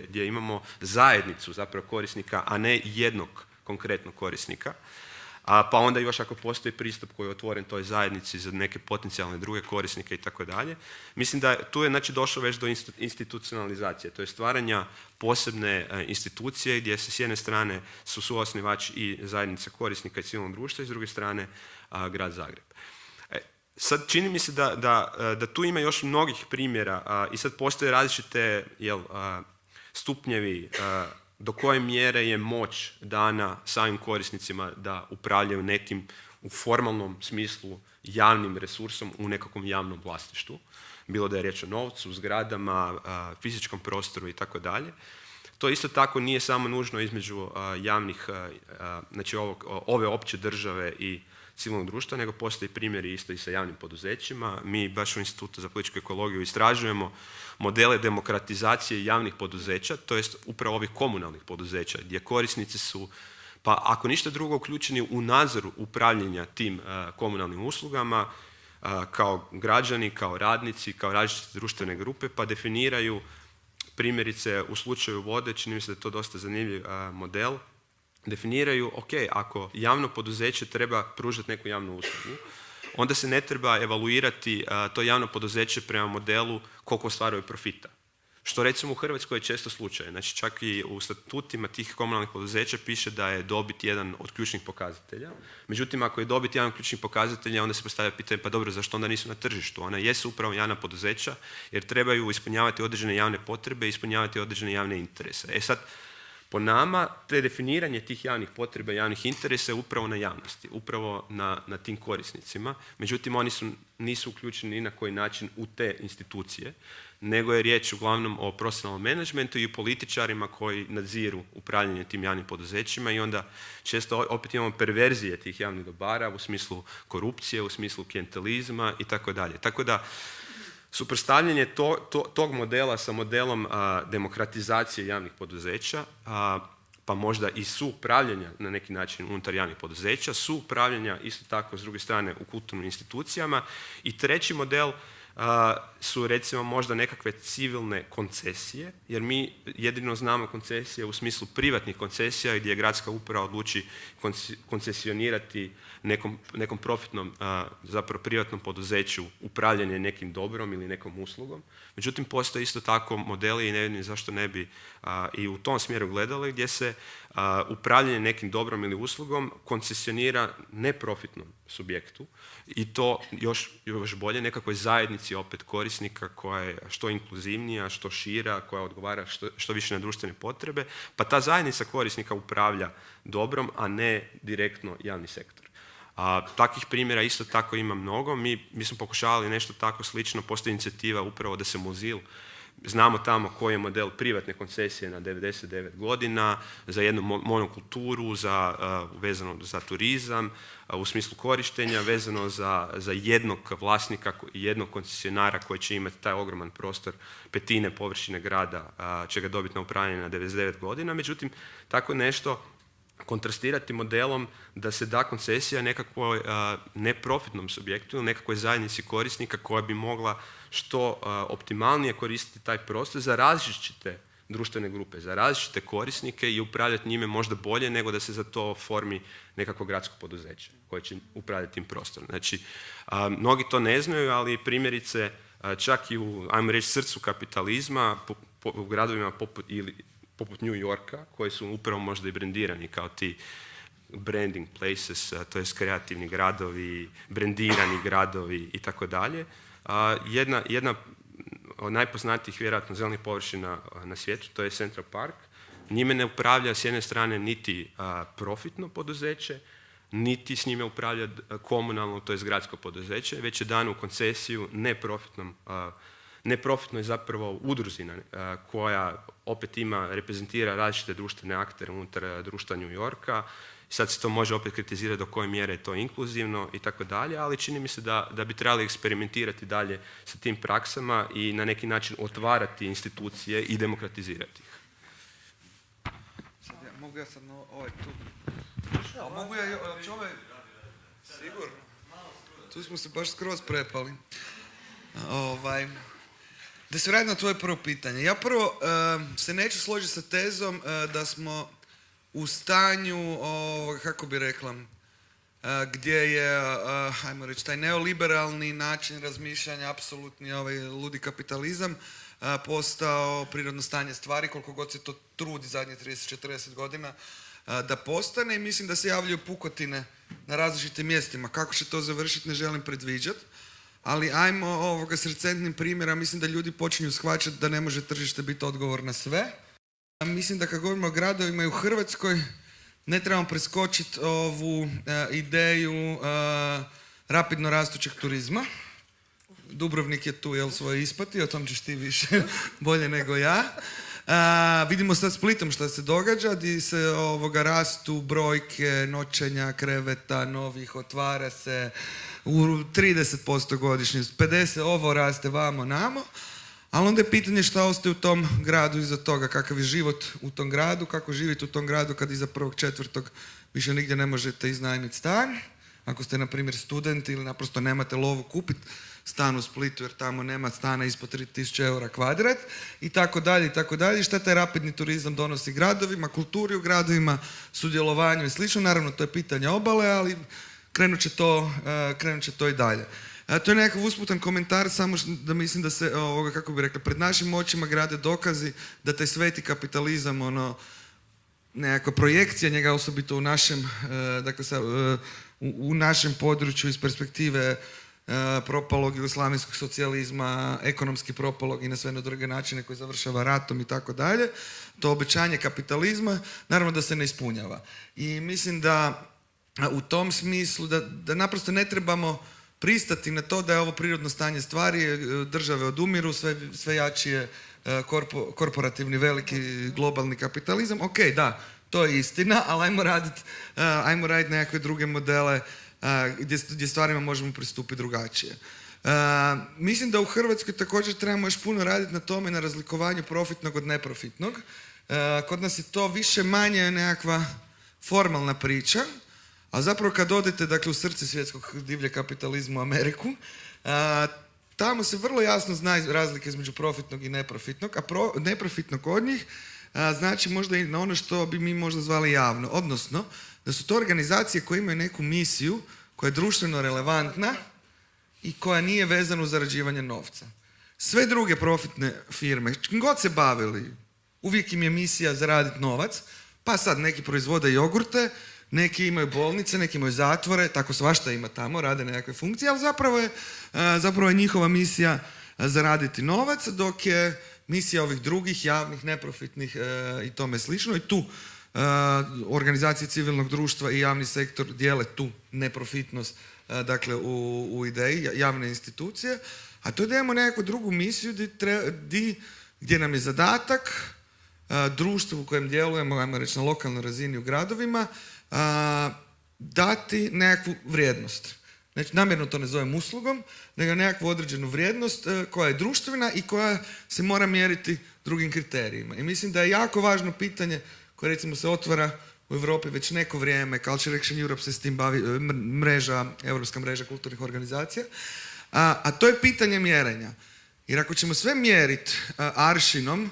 gdje imamo zajednicu zapravo korisnika, a ne jednog konkretnog korisnika. Pa onda još ako postoji pristup koji je otvoren toj zajednici za neke potencijalne druge korisnike i tako dalje. Mislim da tu je znači došlo već do institucionalizacije, to je stvaranja posebne institucije gdje se s jedne strane su suosnivač i zajednica korisnika i civilnog društva i s druge strane Grad Zagreb. Sad čini mi se da tu ima još mnogih primjera i sad postoje različite stupnjevi do koje mjere je moć dana samim korisnicima da upravljaju nekim u formalnom smislu javnim resursom u nekakvom javnom vlasništvu. Bilo da je riječ o novcu, zgradama, fizičkom prostoru i tako dalje. To isto tako nije samo nužno između javnih, znači ove opće države i civilnog društva, nego postoji primjeri isto i sa javnim poduzećima. Mi baš u Institutu za političku ekologiju istražujemo modele demokratizacije javnih poduzeća, to jest upravo ovih komunalnih poduzeća, gdje korisnici su, pa ako ništa drugo, uključeni u nadzor upravljanja tim komunalnim uslugama, kao građani, kao radnici, kao različite društvene grupe, pa definiraju primjerice u slučaju vode, čini mi se da je to dosta zanimljiv model, definiraju, ok, ako javno poduzeće treba pružati neku javnu uslugu, onda se ne treba evaluirati to javno poduzeće prema modelu koliko ostvaruje profita. Što recimo u Hrvatskoj je često slučaj. Znači čak i u statutima tih komunalnih poduzeća piše da je dobit jedan od ključnih pokazatelja. Međutim, ako je dobit jedan od ključnih pokazatelja, onda se postavlja pitanje, pa dobro, zašto onda nisu na tržištu? Ona jesu upravo javna poduzeća jer trebaju ispunjavati određene javne potrebe i ispunjavati određene javne interese. Sad, po nama, te definiranje tih javnih potreba, javnih interesa je upravo na javnosti, upravo na tim korisnicima. Međutim, oni nisu uključeni ni na koji način u te institucije, nego je riječ uglavnom o profesionalnom menadžmentu i političarima koji nadziru upravljanje tim javnim poduzećima i onda često opet imamo perverzije tih javnih dobara u smislu korupcije, u smislu klijentelizma i tako dalje. Tako da, suprotstavljanje tog modela sa modelom demokratizacije javnih poduzeća, pa možda i suupravljanja na neki način unutar javnih poduzeća, suupravljanja isto tako s druge strane u kulturnim institucijama i treći model su recimo možda nekakve civilne koncesije, jer mi jedino znamo koncesije u smislu privatnih koncesija gdje gradska uprava odluči koncesionirati nekom profitnom, zapravo privatnom poduzeću upravljanje nekim dobrom ili nekom uslugom. Međutim, postoje isto tako modeli i ne vidim zašto ne bi i u tom smjeru gledali gdje se upravljanje nekim dobrom ili uslugom koncesionira neprofitnom subjektu i to još bolje nekakvoj zajednici opet korisnika koja je što inkluzivnija, što šira, koja odgovara što više na društvene potrebe, pa ta zajednica korisnika upravlja dobrom, a ne direktno javni sektor. Takvih primjera isto tako ima mnogo. Mi smo pokušavali nešto tako slično, postoji inicijativa upravo da se Muzil, znamo tamo koji je model privatne koncesije na 99 godina, za jednu monokulturu, vezano za turizam, u smislu korištenja, vezano za jednog vlasnika, jednog koncesionara koji će imati taj ogroman prostor, petine površine grada će ga dobiti na upravljanje na 99 godina. Međutim, tako nešto kontrastirati modelom da se da koncesija nekakvoj neprofitnom subjektu ili nekakvoj zajednici korisnika koja bi mogla što optimalnije koristiti taj prostor za različite društvene grupe, za različite korisnike i upravljati njime možda bolje nego da se za to formi nekakvo gradsko poduzeće koje će upravljati tim prostorom. Znači, mnogi to ne znaju, ali primjerice čak i u, ajmo reći, srcu kapitalizma, u gradovima poput New Yorka, koji su upravo možda i brendirani kao ti branding places, to jest kreativni gradovi, brendirani gradovi i tako dalje. Jedna od najpoznatijih vjerojatno zelenih površina na svijetu, to je Central Park. Njime ne upravlja s jedne strane niti profitno poduzeće, niti s njime upravlja komunalno, to jest gradsko poduzeće, već je dano u koncesiju neprofitnoj zapravo udruzi koja opet reprezentira različite društvene aktere unutar društva New Yorka. Sad se to može opet kritizirati do koje mjere je to inkluzivno i tako dalje, ali čini mi se da bi trebali eksperimentirati dalje sa tim praksama i na neki način otvarati institucije i demokratizirati ih. Mogu ja sad ovaj tu? Mogu ja ovaj? Sigurno. Tu smo se baš skroz prepali. Da se vratim na tvoje prvo pitanje. Ja prvo se neću složiti sa tezom da smo u stanju, kako bi rekla, gdje je, ajmo reći, taj neoliberalni način razmišljanja, apsolutni ludi kapitalizam, postao prirodno stanje stvari, koliko god se to trudi zadnje 30-40 godina da postane, i mislim da se javljaju pukotine na različitim mjestima. Kako će to završiti, ne želim predviđati. Ali ajmo s recentnim primjera, mislim da ljudi počinju shvaćati da ne može tržište biti odgovor na sve. Mislim da kad govorimo o gradovima i u Hrvatskoj, ne trebamo preskočiti ovu ideju rapidno rastućeg turizma. Dubrovnik je tu svoje ispati, o tom ćeš ti više bolje nego ja. Vidimo sad Splitom što se događa, gdje se rastu brojke noćenja, kreveta, novih, otvara se u 30% godišnje, 50% ovo raste vamo, namo. Ali onda je pitanje šta ostaje u tom gradu iza toga, kakav je život u tom gradu, kako živite u tom gradu kad iza 1.4. više nigdje ne možete iznajmiti stan. Ako ste, na primjer, student ili naprosto nemate lovu kupiti stan u Splitu jer tamo nema stana ispod 3000 eura kvadrat i tako dalje i tako dalje. Šta taj rapidni turizam donosi gradovima, kulturi u gradovima, sudjelovanju i slično. Naravno, to je pitanje obale, ali krenut će to i dalje. To je nekakav usputan komentar, samo da mislim da se, kako bi rekla, pred našim očima grade dokazi da taj sveti kapitalizam, nekakva projekcija njega, osobito u našem, dakle, u našem području iz perspektive propalog jugoslavenskog socijalizma, ekonomski propalog i na sve na druge načine koji završava ratom i tako dalje, to obećanje kapitalizma, naravno da se ne ispunjava. I mislim da u tom smislu da naprosto ne trebamo pristati na to da je ovo prirodno stanje stvari, države odumiru, sve jači je korporativni veliki globalni kapitalizam. Ok, da, to je istina, ali ajmo raditi nekakve druge modele gdje stvarima možemo pristupiti drugačije. Mislim da u Hrvatskoj također trebamo još puno raditi na tome, na razlikovanju profitnog od neprofitnog. Kod nas je to više manje nekakva formalna priča, a zapravo kad odete, dakle, u srce svjetskog divlje kapitalizma u Ameriku, tamo se vrlo jasno zna razlike između profitnog i neprofitnog, a neprofitno kod njih znači možda i na ono što bi mi možda zvali javno. Odnosno, da su to organizacije koje imaju neku misiju koja je društveno relevantna i koja nije vezana uz zarađivanje novca. Sve druge profitne firme, čim god se bavili, uvijek im je misija zaraditi novac, pa sad neki proizvode jogurte, neki imaju bolnice, neki imaju zatvore, tako svašta ima tamo, rade nekakve funkcije, ali zapravo je njihova misija zaraditi novac, dok je misija ovih drugih, javnih, neprofitnih i tome slično. I tu organizacije civilnog društva i javni sektor dijele tu neprofitnost, dakle u ideji, javne institucije, a to je da imamo nekakvu drugu misiju gdje nam je zadatak društvu u kojem djelujemo, ajmo reći na lokalnoj razini u gradovima, dati nekakvu vrijednost. Znači, namjerno to ne zovem uslugom, nego nekakvu određenu vrijednost koja je društvena i koja se mora mjeriti drugim kriterijima. I mislim da je jako važno pitanje koje recimo se otvara u Europi već neko vrijeme, Culture Action Europe se s tim bavi, Europska mreža kulturnih organizacija, a to je pitanje mjerenja. Jer ako ćemo sve mjeriti aršinom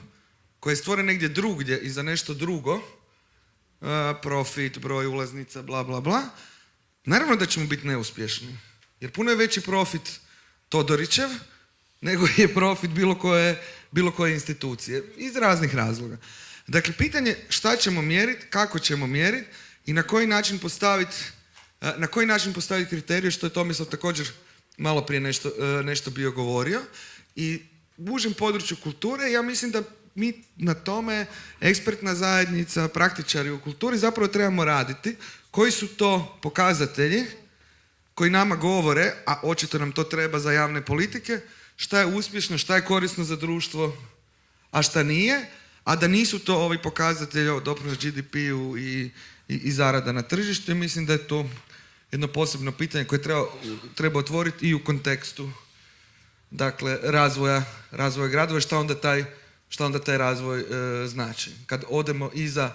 koje je stvoren negdje drugdje i za nešto drugo, profit, broj ulaznica, bla, bla, bla, naravno da ćemo biti neuspješni. Jer puno je veći profit Todorićev nego je profit bilo koje institucije. Iz raznih razloga. Dakle, pitanje šta ćemo mjeriti, kako ćemo mjeriti i na koji način postaviti kriterije, što je Tomislav također malo prije nešto bio govorio. I u užem području kulture, ja mislim da mi na tome, ekspertna zajednica, praktičari u kulturi, zapravo trebamo raditi. Koji su to pokazatelji koji nama govore, a očito nam to treba za javne politike, šta je uspješno, šta je korisno za društvo, a šta nije, a da nisu to ovi pokazatelji doprinos GDP-u i zarada na tržištu. I mislim da je to jedno posebno pitanje koje treba otvoriti i u kontekstu, dakle, razvoja gradova, šta onda taj razvoj znači. Kad odemo iza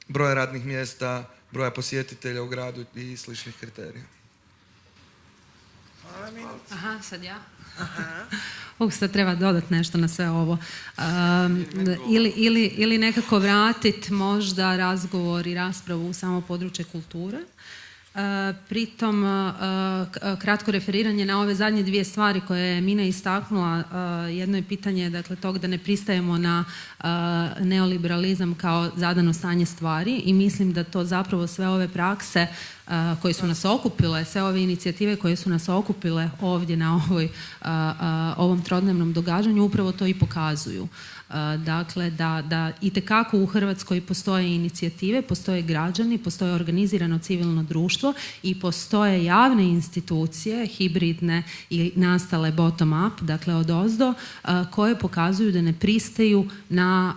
broja radnih mjesta, broja posjetitelja u gradu i sličnih kriterija. Aha, sad ja. Sad treba dodati nešto na sve ovo. Ili nekako vratiti možda razgovor i raspravu u samo područje kulture. Pritom, kratko referiranje na ove zadnje dvije stvari koje je Mina istaknula. Jedno je pitanje, dakle, tog da ne pristajemo na neoliberalizam kao zadano stanje stvari i mislim da to zapravo sve ove prakse koje su nas okupile, sve ove inicijative koje su nas okupile ovdje na ovom trodnevnom događanju upravo to i pokazuju. Dakle, da itekako u Hrvatskoj postoje inicijative, postoje građani, postoje organizirano civilno društvo i postoje javne institucije, hibridne i nastale bottom up, dakle odozdo, koje pokazuju da ne pristaju na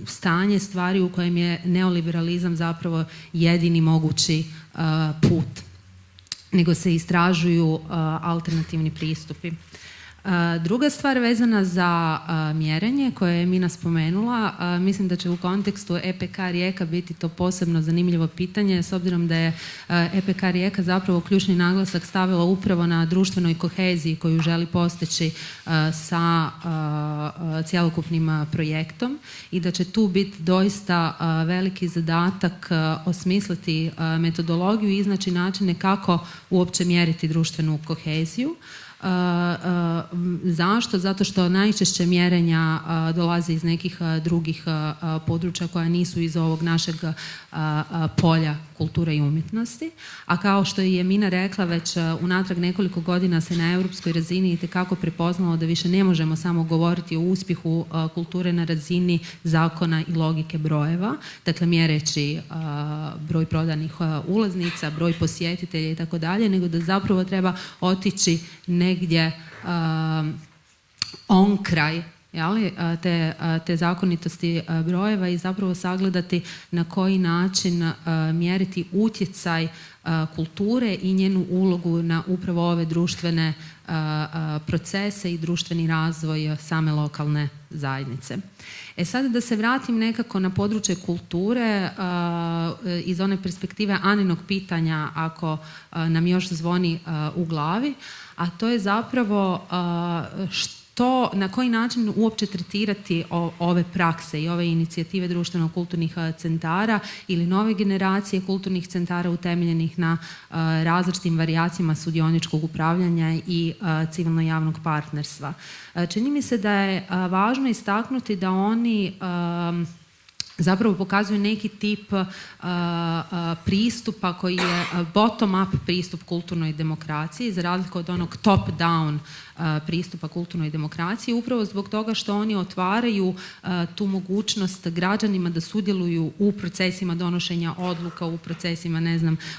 stanje stvari u kojem je neoliberalizam zapravo jedini mogući put, nego se istražuju alternativni pristupi. Druga stvar vezana za mjerenje koje je Mina spomenula, mislim da će u kontekstu EPK Rijeka biti to posebno zanimljivo pitanje, s obzirom da je EPK Rijeka zapravo ključni naglasak stavila upravo na društvenoj koheziji koju želi postići sa cjelokupnim projektom i da će tu biti doista veliki zadatak osmisliti metodologiju i iznaći načine kako uopće mjeriti društvenu koheziju. Zašto? Zato što najčešće mjerenja dolaze iz nekih drugih područja koja nisu iz ovog našeg polja kulture i umjetnosti. A kao što je Mina rekla, već unatrag nekoliko godina se na europskoj razini itekako prepoznalo da više ne možemo samo govoriti o uspjehu kulture na razini zakona i logike brojeva, dakle mjereći broj prodanih ulaznica, broj posjetitelja i tako dalje, nego da zapravo treba otići negdje on kraj te zakonitosti brojeva i zapravo sagledati na koji način mjeriti utjecaj kulture i njenu ulogu na upravo ove društvene procese i društveni razvoj same lokalne zajednice. Sada da se vratim nekako na područje kulture iz one perspektive Aninog pitanja, ako nam još zvoni u glavi, a to je zapravo na koji način uopće tretirati ove prakse i ove inicijative društveno-kulturnih centara ili nove generacije kulturnih centara utemeljenih na različitim varijacijama sudioničkog upravljanja i civilno-javnog partnerstva. Čini mi se da je važno istaknuti da oni zapravo pokazuju neki tip pristupa koji je bottom-up pristup kulturnoj demokraciji, za razliku od onog top-down pristupa kulturnoj demokraciji, upravo zbog toga što oni otvaraju tu mogućnost građanima da sudjeluju u procesima donošenja odluka, u procesima,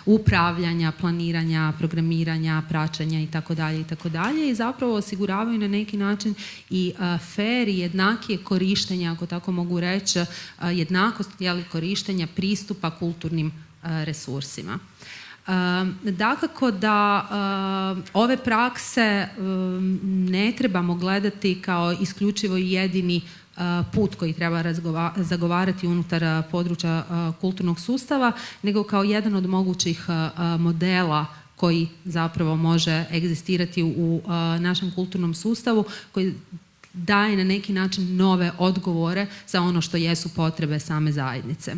upravljanja, planiranja, programiranja, praćenja itd. I zapravo osiguravaju na neki način i fair i jednakije korištenje, ako tako mogu reći, jednakost korištenja pristupa kulturnim resursima. Dakako da ove prakse ne trebamo gledati kao isključivo jedini put koji treba zagovarati unutar područja kulturnog sustava, nego kao jedan od mogućih modela koji zapravo može egzistirati u našem kulturnom sustavu, koji daje na neki način nove odgovore za ono što jesu potrebe same zajednice.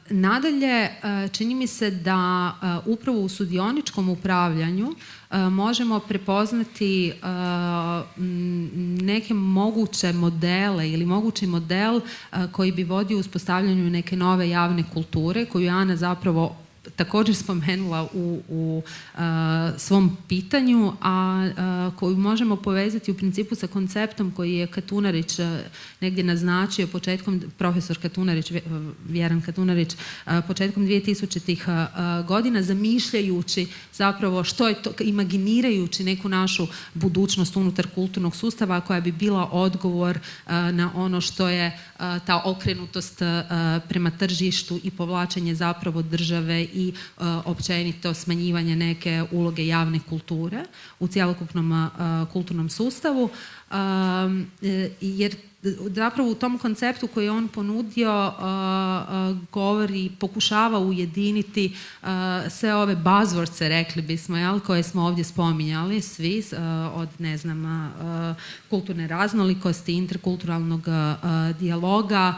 Nadalje, čini mi se da upravo u sudioničkom upravljanju možemo prepoznati neke moguće modele ili mogući model koji bi vodio uspostavljanju neke nove javne kulture, koju je Ana zapravo također spomenula u svom pitanju, a koju možemo povezati u principu sa konceptom koji je Katunarić negdje naznačio profesor Katunarić, Vjeran Katunarić, početkom 2000-ih godina, zamišljajući zapravo što je to, imaginirajući neku našu budućnost unutar kulturnog sustava koja bi bila odgovor na ono što je ta okrenutost prema tržištu i povlačenje zapravo države i općenito smanjivanje neke uloge javne kulture u cjelokupnom kulturnom sustavu, jer zapravo u tom konceptu koji je on ponudio pokušava ujediniti sve ove buzzwordse, rekli bismo, koje smo ovdje spominjali svi, od kulturne raznolikosti, interkulturalnog dijaloga,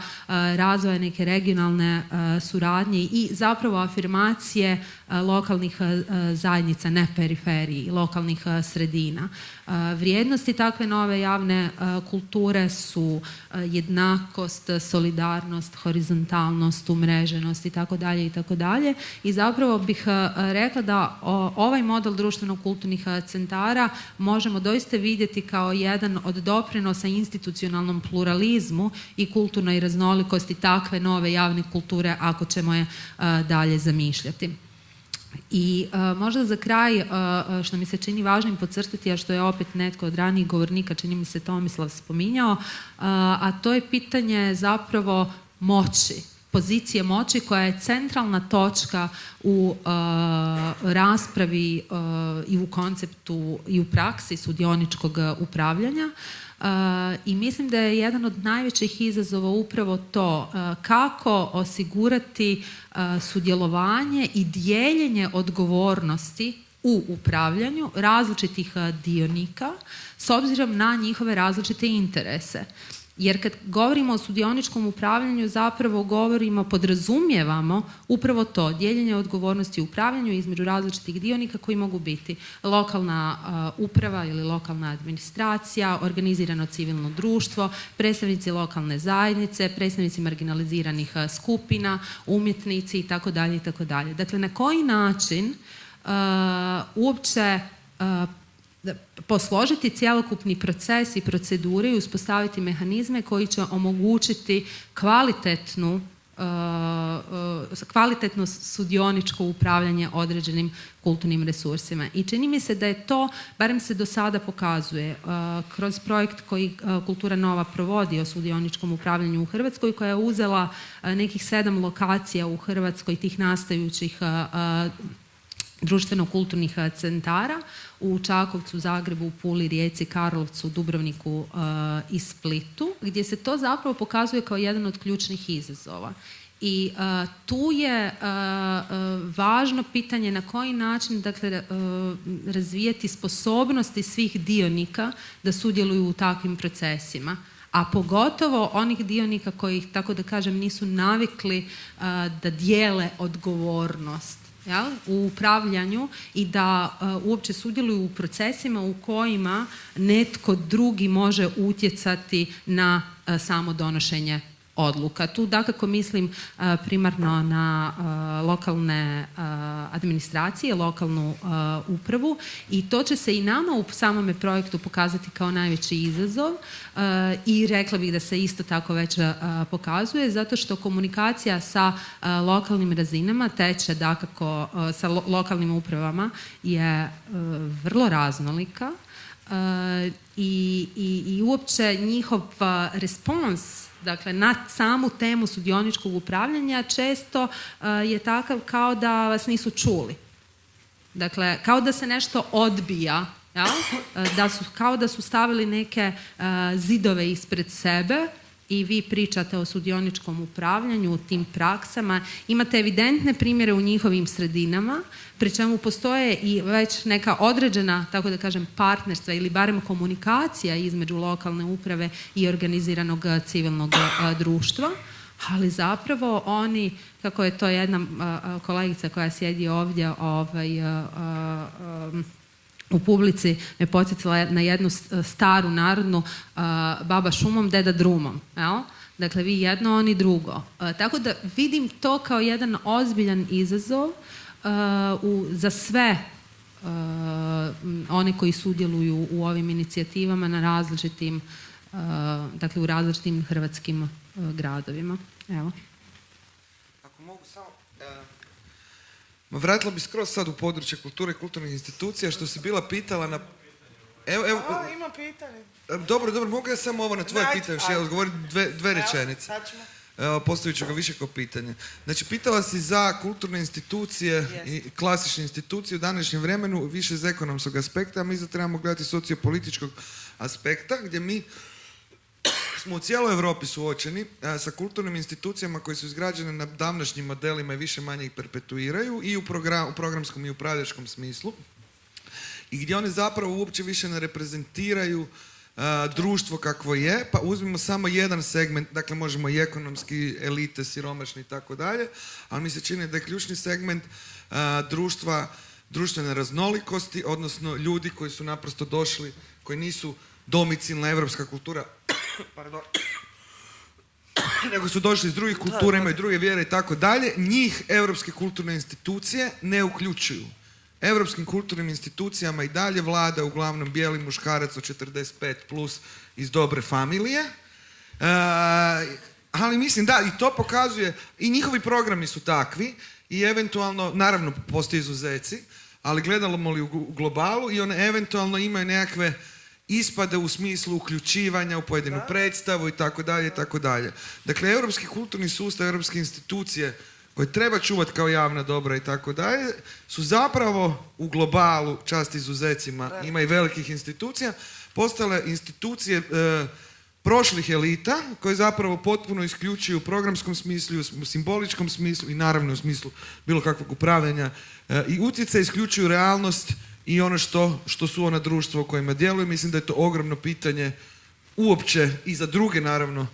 razvoja neke regionalne suradnje i zapravo afirmacije lokalnih zajednica, ne periferiji, lokalnih sredina. Vrijednosti takve nove javne kulture su jednakost, solidarnost, horizontalnost, umreženost itd. I zapravo bih rekla da ovaj model društveno-kulturnih centara možemo doista vidjeti kao jedan od doprinosa institucionalnom pluralizmu i kulturnoj raznolikosti takve nove javne kulture, ako ćemo je dalje zamišljati. I možda za kraj, što mi se čini važnim podcrtati, a što je opet netko od ranijih govornika, čini mi se Tomislav spominjao, a to je pitanje zapravo moći, pozicije moći koja je centralna točka u raspravi i u konceptu i u praksi sudioničkog upravljanja. I mislim da je jedan od najvećih izazova upravo to kako osigurati sudjelovanje i dijeljenje odgovornosti u upravljanju različitih dionika s obzirom na njihove različite interese. Jer kad govorimo o sudioničkom upravljanju zapravo podrazumijevamo upravo to, dijeljenje odgovornosti u upravljanju između različitih dionika koji mogu biti lokalna uprava ili lokalna administracija, organizirano civilno društvo, predstavnici lokalne zajednice, predstavnici marginaliziranih skupina, umjetnici itd. Dakle, na koji način uopće posložiti cjelokupni proces i procedure i uspostaviti mehanizme koji će omogućiti kvalitetnu kvalitetno sudioničko upravljanje određenim kulturnim resursima. I čini mi se da je to, barem se do sada pokazuje, kroz projekt koji Kultura Nova provodi o sudioničkom upravljanju u Hrvatskoj, koja je uzela nekih 7 lokacija u Hrvatskoj, tih nastajućih društveno-kulturnih centara u Čakovcu, Zagrebu, Puli, Rijeci, Karlovcu, Dubrovniku i Splitu, gdje se to zapravo pokazuje kao jedan od ključnih izazova. I tu je važno pitanje na koji način, dakle, razvijati sposobnosti svih dionika da sudjeluju u takvim procesima, a pogotovo onih dionika koji, tako da kažem, nisu navikli da dijele odgovornost u upravljanju i da uopće sudjeluju u procesima u kojima netko drugi može utjecati na samo donošenje odluka. Tu dakako mislim primarno na lokalne administracije, lokalnu upravu, i to će se i nama u samome projektu pokazati kao najveći izazov i rekla bih da se isto tako već pokazuje, zato što komunikacija sa lokalnim razinama teče dakako sa lokalnim upravama je vrlo raznolika i uopće njihov respons, dakle, na samu temu sudioničkog upravljanja često je takav kao da vas nisu čuli. Dakle, kao da se nešto odbija, kao da su stavili neke zidove ispred sebe i vi pričate o sudioničkom upravljanju, u tim praksama. Imate evidentne primjere u njihovim sredinama, pri čemu postoje i već neka određena, tako da kažem, partnerstva ili barem komunikacija između lokalne uprave i organiziranog civilnog društva, ali zapravo oni, kako je to jedna kolegica koja sjedi ovdje u publici me podsjetila na jednu staru narodnu baba šumom, deda drumom. Jel? Dakle, vi jedno, oni drugo. Tako da vidim to kao jedan ozbiljan izazov za sve one koji sudjeluju u ovim inicijativama na različitim, dakle u različitim hrvatskim gradovima. Evo. Ako mogu samo... Vratila bi skroz sad u područje kulture i kulturnih institucija, što si bila pitala na... Evo, ima pitanje. Dobro, mogu ja samo ovo na tvoje pitanje, što ja odgovorim dve rečenice. Evo, postavit ću ga više kao pitanje. Znači, pitala si za kulturne institucije i klasične institucije u današnjem vremenu, više iz ekonomskog aspekta, a mi zato trebamo gledati sociopolitičkog aspekta, gdje mi smo u cijeloj Europi suočeni sa kulturnim institucijama koje su izgrađene na davnašnjim modelima i više manje ih perpetuiraju i u programskom i upravljačkom smislu, i gdje one zapravo uopće više ne reprezentiraju društvo kakvo je, pa uzmimo samo jedan segment, dakle možemo i ekonomski, elite, siromašni i tako dalje, ali mi se čini da je ključni segment društvene raznolikosti, odnosno ljudi koji su naprosto došli, koji nisu domicilna evropska kultura, nego su došli iz drugih kultura, imaju druge vjere i tako dalje, njih europske kulturne institucije ne uključuju. Europskim kulturnim institucijama i dalje vlada uglavnom bijeli muškarac od 45 plus iz dobre familije, ali mislim da, i to pokazuje, i njihovi programi su takvi i eventualno, naravno postoje izuzeci, ali gledamo li u globalu i one eventualno imaju nekakve ispade u smislu uključivanja u pojedinu predstavu i tako dalje i tako dalje. Dakle, europski kulturni sustav, europske institucije koje treba čuvati kao javna dobra i tako dalje, su zapravo u globalu, čast izuzecima, ima i velikih institucija, postale institucije prošlih elita koje zapravo potpuno isključuju u programskom smislu, u simboličkom smislu i naravno u smislu bilo kakvog upravljanja i utjecaja, isključuju realnost i ono što su ona društva u kojima djeluju. Mislim da je to ogromno pitanje uopće i za druge naravno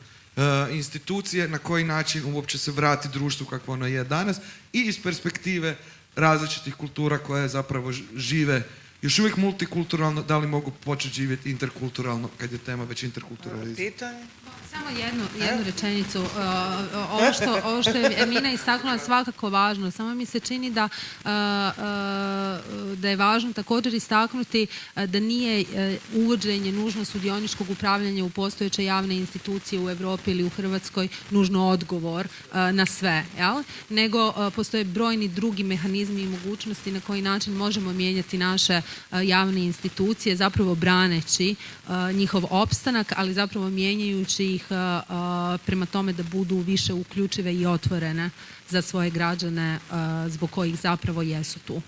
institucije, na koji način uopće se vrati društvu kakvo ono je danas i iz perspektive različitih kultura koje zapravo žive još uvijek multikulturalno, da li mogu početi živjeti interkulturalno kad je tema već interkulturalizam? Pitanje? Samo jednu rečenicu. Ovo što je Emina istaknula svakako važno. Samo mi se čini da je važno također istaknuti da nije uvođenje nužno sudioničkog upravljanja u postojeće javne institucije u Europi ili u Hrvatskoj nužno odgovor na sve. Jel? Nego postoje brojni drugi mehanizmi i mogućnosti na koji način možemo mijenjati naše javne institucije, zapravo braneći njihov opstanak, ali zapravo mijenjajući ih prema tome da budu više uključive i otvorene za svoje građane zbog kojih zapravo jesu tu.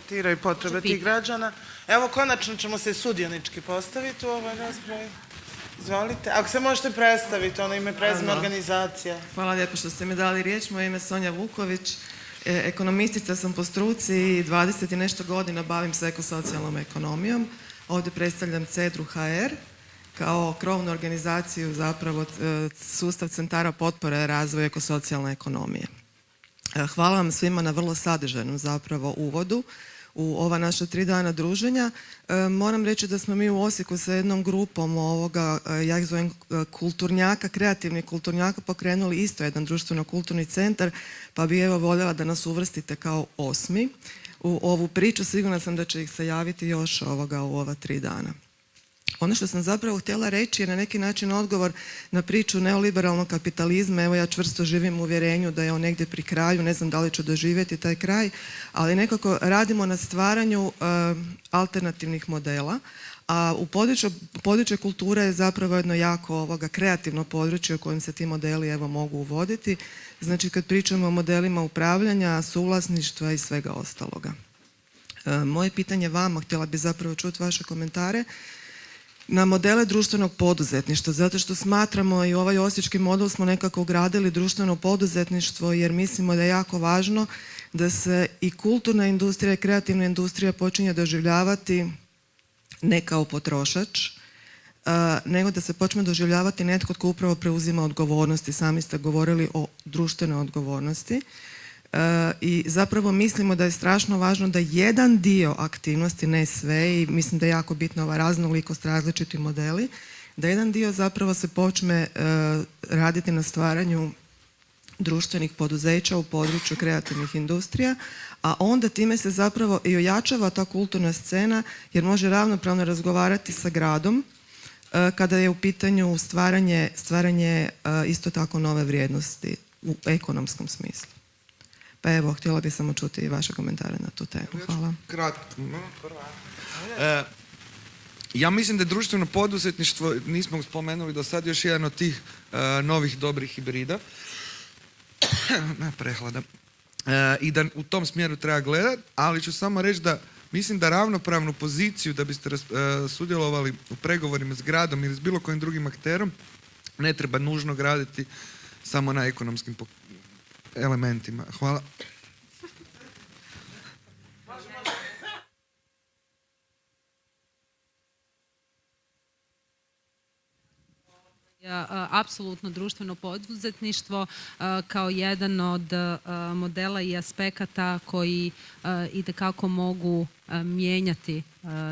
Tiraju potrebe tih građana. Evo, konačno ćemo se sudionički postaviti u ovoj raspravi. Izvolite. Ako se možete predstaviti, ono ime, prezime, organizacija. Hvala lijepo što ste mi dali riječ. Moje ime je Sonja Vuković. Ekonomistica sam po struci i 20 i nešto godina bavim se ekosocijalnom ekonomijom. Ovdje predstavljam CEDRU HR kao krovnu organizaciju, zapravo sustav centara potpore razvoju ekosocijalne ekonomije. Hvala vam svima na vrlo sadržajnom zapravo uvodu u ova naša 3 dana druženja. Moram reći da smo mi u Osijeku sa jednom grupom ovoga, ja ih zovem kulturnjaka, kreativnih kulturnjaka, pokrenuli isto jedan društveno-kulturni centar, pa bi evo voljela da nas uvrstite kao 8. u ovu priču. Sigurna sam da će ih se javiti još u ova 3 dana. Ono što sam zapravo htjela reći je na neki način odgovor na priču neoliberalnog kapitalizma. Evo, ja čvrsto živim u uvjerenju da je on negdje pri kraju, ne znam da li ću doživjeti taj kraj, ali nekako radimo na stvaranju alternativnih modela, a u području kulture je zapravo jedno jako kreativno područje u kojem se ti modeli evo mogu uvoditi. Znači, kad pričamo o modelima upravljanja, suvlasništva i svega ostaloga. Moje pitanje vama, htjela bi zapravo čuti vaše komentare na modele društvenog poduzetništva, zato što smatramo i ovaj osječki model smo nekako ugradili društveno poduzetništvo jer mislimo da je jako važno da se i kulturna industrija i kreativna industrija počinje doživljavati ne kao potrošač, nego da se počne doživljavati netko tko upravo preuzima odgovornosti. Sami ste govorili o društvenoj odgovornosti. I zapravo mislimo da je strašno važno da jedan dio aktivnosti, ne sve, i mislim da je jako bitna ova raznolikost, različiti modeli, da jedan dio zapravo se počne raditi na stvaranju društvenih poduzeća u području kreativnih industrija, a onda time se zapravo i ojačava ta kulturna scena jer može ravnopravno razgovarati sa gradom kada je u pitanju stvaranje isto tako nove vrijednosti u ekonomskom smislu. Pa evo, htjela bih samo čuti i vaše komentare na tu temu. Hvala. Kratko. Ja mislim da je društveno poduzetništvo, nismo spomenuli do sad, još jedan od tih novih dobrih hibrida. Prehlada. I da u tom smjeru treba gledati, ali ću samo reći da mislim da ravnopravnu poziciju da biste sudjelovali u pregovorima s gradom ili s bilo kojim drugim akterom ne treba nužno graditi samo na ekonomskim elementima. Hvala. Apsolutno društveno poduzetništvo kao jedan od modela i aspekata koji itekako mogu mijenjati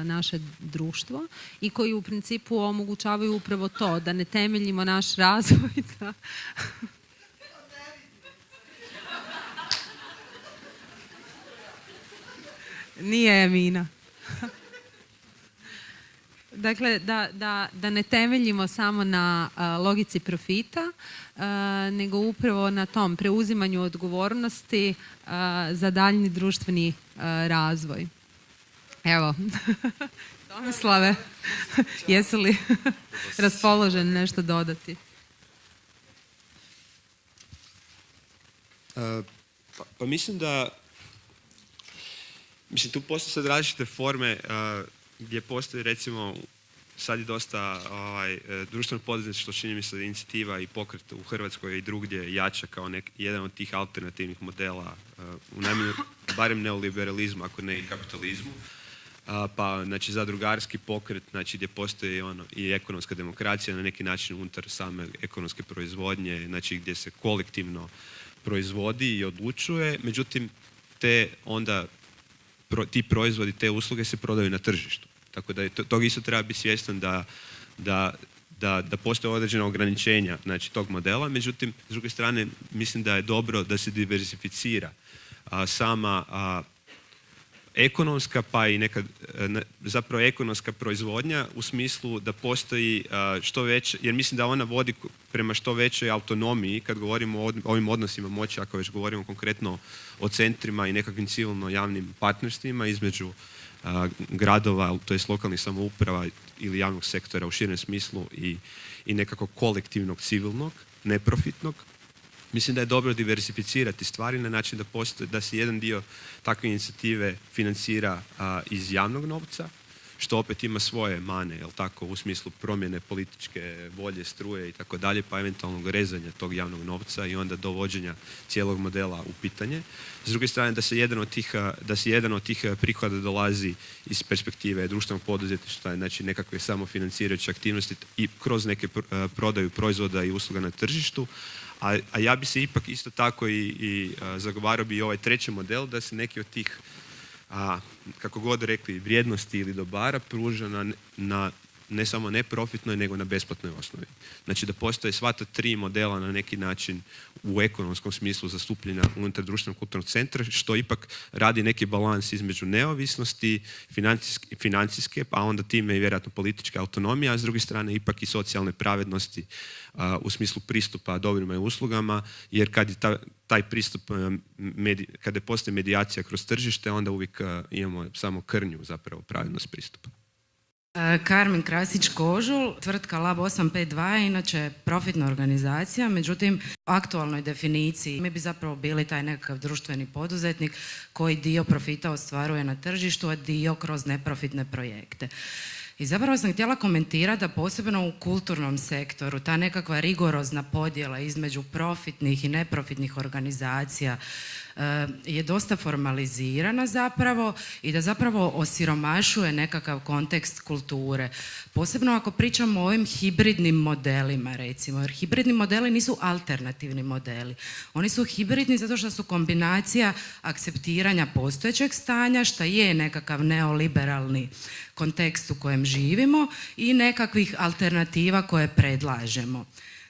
naše društvo i koji u principu omogućavaju upravo to, da ne temeljimo naš razvoj da... Nije Emina. Dakle, da ne temeljimo samo na logici profita, nego upravo na tom preuzimanju odgovornosti za daljnji društveni razvoj. Evo, Tomislave, jesi li raspoložen nešto dodati? Pa mislim da tu postoje sad različite forme gdje postoji recimo sad je dosta društveno poduzetništvo, čini mi se inicijativa i pokret u Hrvatskoj i drugdje jača kao jedan od tih alternativnih modela u najmanju, barem neoliberalizmu, ako ne i kapitalizmu. Pa znači zadrugarski pokret, znači gdje postoji i ekonomska demokracija na neki način unutar same ekonomske proizvodnje, znači gdje se kolektivno proizvodi i odlučuje, međutim te onda ti proizvodi, te usluge se prodaju na tržištu. Tako da tog isto treba biti svjestan da postoje određena ograničenja, znači, tog modela. Međutim, s druge strane, mislim da je dobro da se diversificira sama ekonomska, pa i nekad zapravo ekonomska proizvodnja, u smislu da postoji što veće, jer mislim da ona vodi prema što većoj autonomiji kad govorimo o ovim odnosima moći, ako već govorimo konkretno o centrima i nekakvim civilno-javnim partnerstvima između gradova, to jest lokalnih samouprava ili javnog sektora u širem smislu i nekako kolektivnog, civilnog, neprofitnog. Mislim da je dobro diversificirati stvari na način da se jedan dio takve inicijative financira iz javnog novca, što opet ima svoje mane, jel tako, u smislu promjene političke volje, struje i tako dalje, pa eventualnog rezanja tog javnog novca i onda dovođenja cijelog modela u pitanje. S druge strane, da se jedan od tih prihoda dolazi iz perspektive društvenog poduzetništva, znači nekakve samofinancirajuće aktivnosti i kroz neke prodaju proizvoda i usluga na tržištu. A ja bi se ipak isto tako i zagovarao bi i ovaj treći model, da se neki od tih, kako god rekli, vrijednosti ili dobara pruža na ne samo neprofitnoj, nego na besplatnoj osnovi. Znači da postoje sva ta tri modela na neki način u ekonomskom smislu zastupljena unutar društvenog kulturnog centra, što ipak radi neki balans između neovisnosti, financijske, pa onda time i vjerojatno političke autonomije, a s druge strane ipak i socijalne pravednosti u smislu pristupa dobrima i uslugama, jer kad je taj pristup, kada postoji medijacija kroz tržište, onda uvijek imamo samo krnju zapravo pravednost pristupa. Karmen Krasić-Kožul, tvrtka Lab 852 je inače profitna organizacija, međutim u aktualnoj definiciji mi bi zapravo bili taj nekakav društveni poduzetnik koji dio profita ostvaruje na tržištu, a dio kroz neprofitne projekte. I zapravo sam htjela komentirati da posebno u kulturnom sektoru ta nekakva rigorozna podjela između profitnih i neprofitnih organizacija je dosta formalizirana zapravo i da zapravo osiromašuje nekakav kontekst kulture. Posebno ako pričamo o ovim hibridnim modelima, recimo, jer hibridni modeli nisu alternativni modeli. Oni su hibridni zato što su kombinacija akceptiranja postojećeg stanja, šta je nekakav neoliberalni kontekst u kojem živimo, i nekakvih alternativa koje predlažemo.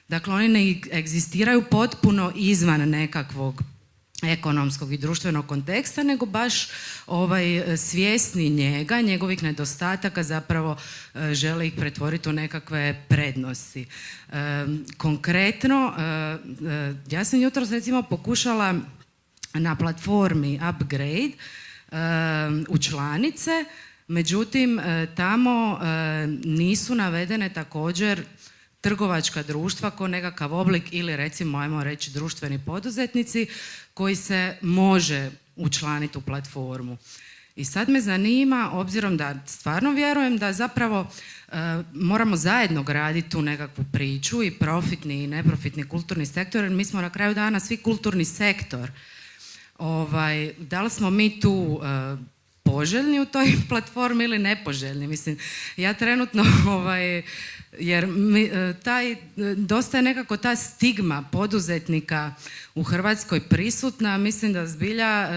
Dakle, oni ne egzistiraju potpuno izvan nekakvog ekonomskog i društvenog konteksta, nego baš svjesni njega, njegovih nedostataka, zapravo žele ih pretvoriti u nekakve prednosti. Konkretno, ja sam jutros recimo pokušala na platformi Upgrade učlanice, međutim tamo nisu navedene također trgovačka društva kao nekakav oblik ili recimo, ajmo reći, društveni poduzetnici koji se može učlaniti u platformu. I sad me zanima, obzirom da stvarno vjerujem da zapravo moramo zajedno graditi tu nekakvu priču, i profitni i neprofitni kulturni sektor, jer mi smo na kraju dana svi kulturni sektor. Da li smo mi tu poželjni u toj platformi ili nepoželjni? Mislim, ja trenutno, jer dosta je nekako ta stigma poduzetnika u Hrvatskoj prisutna, mislim da zbilja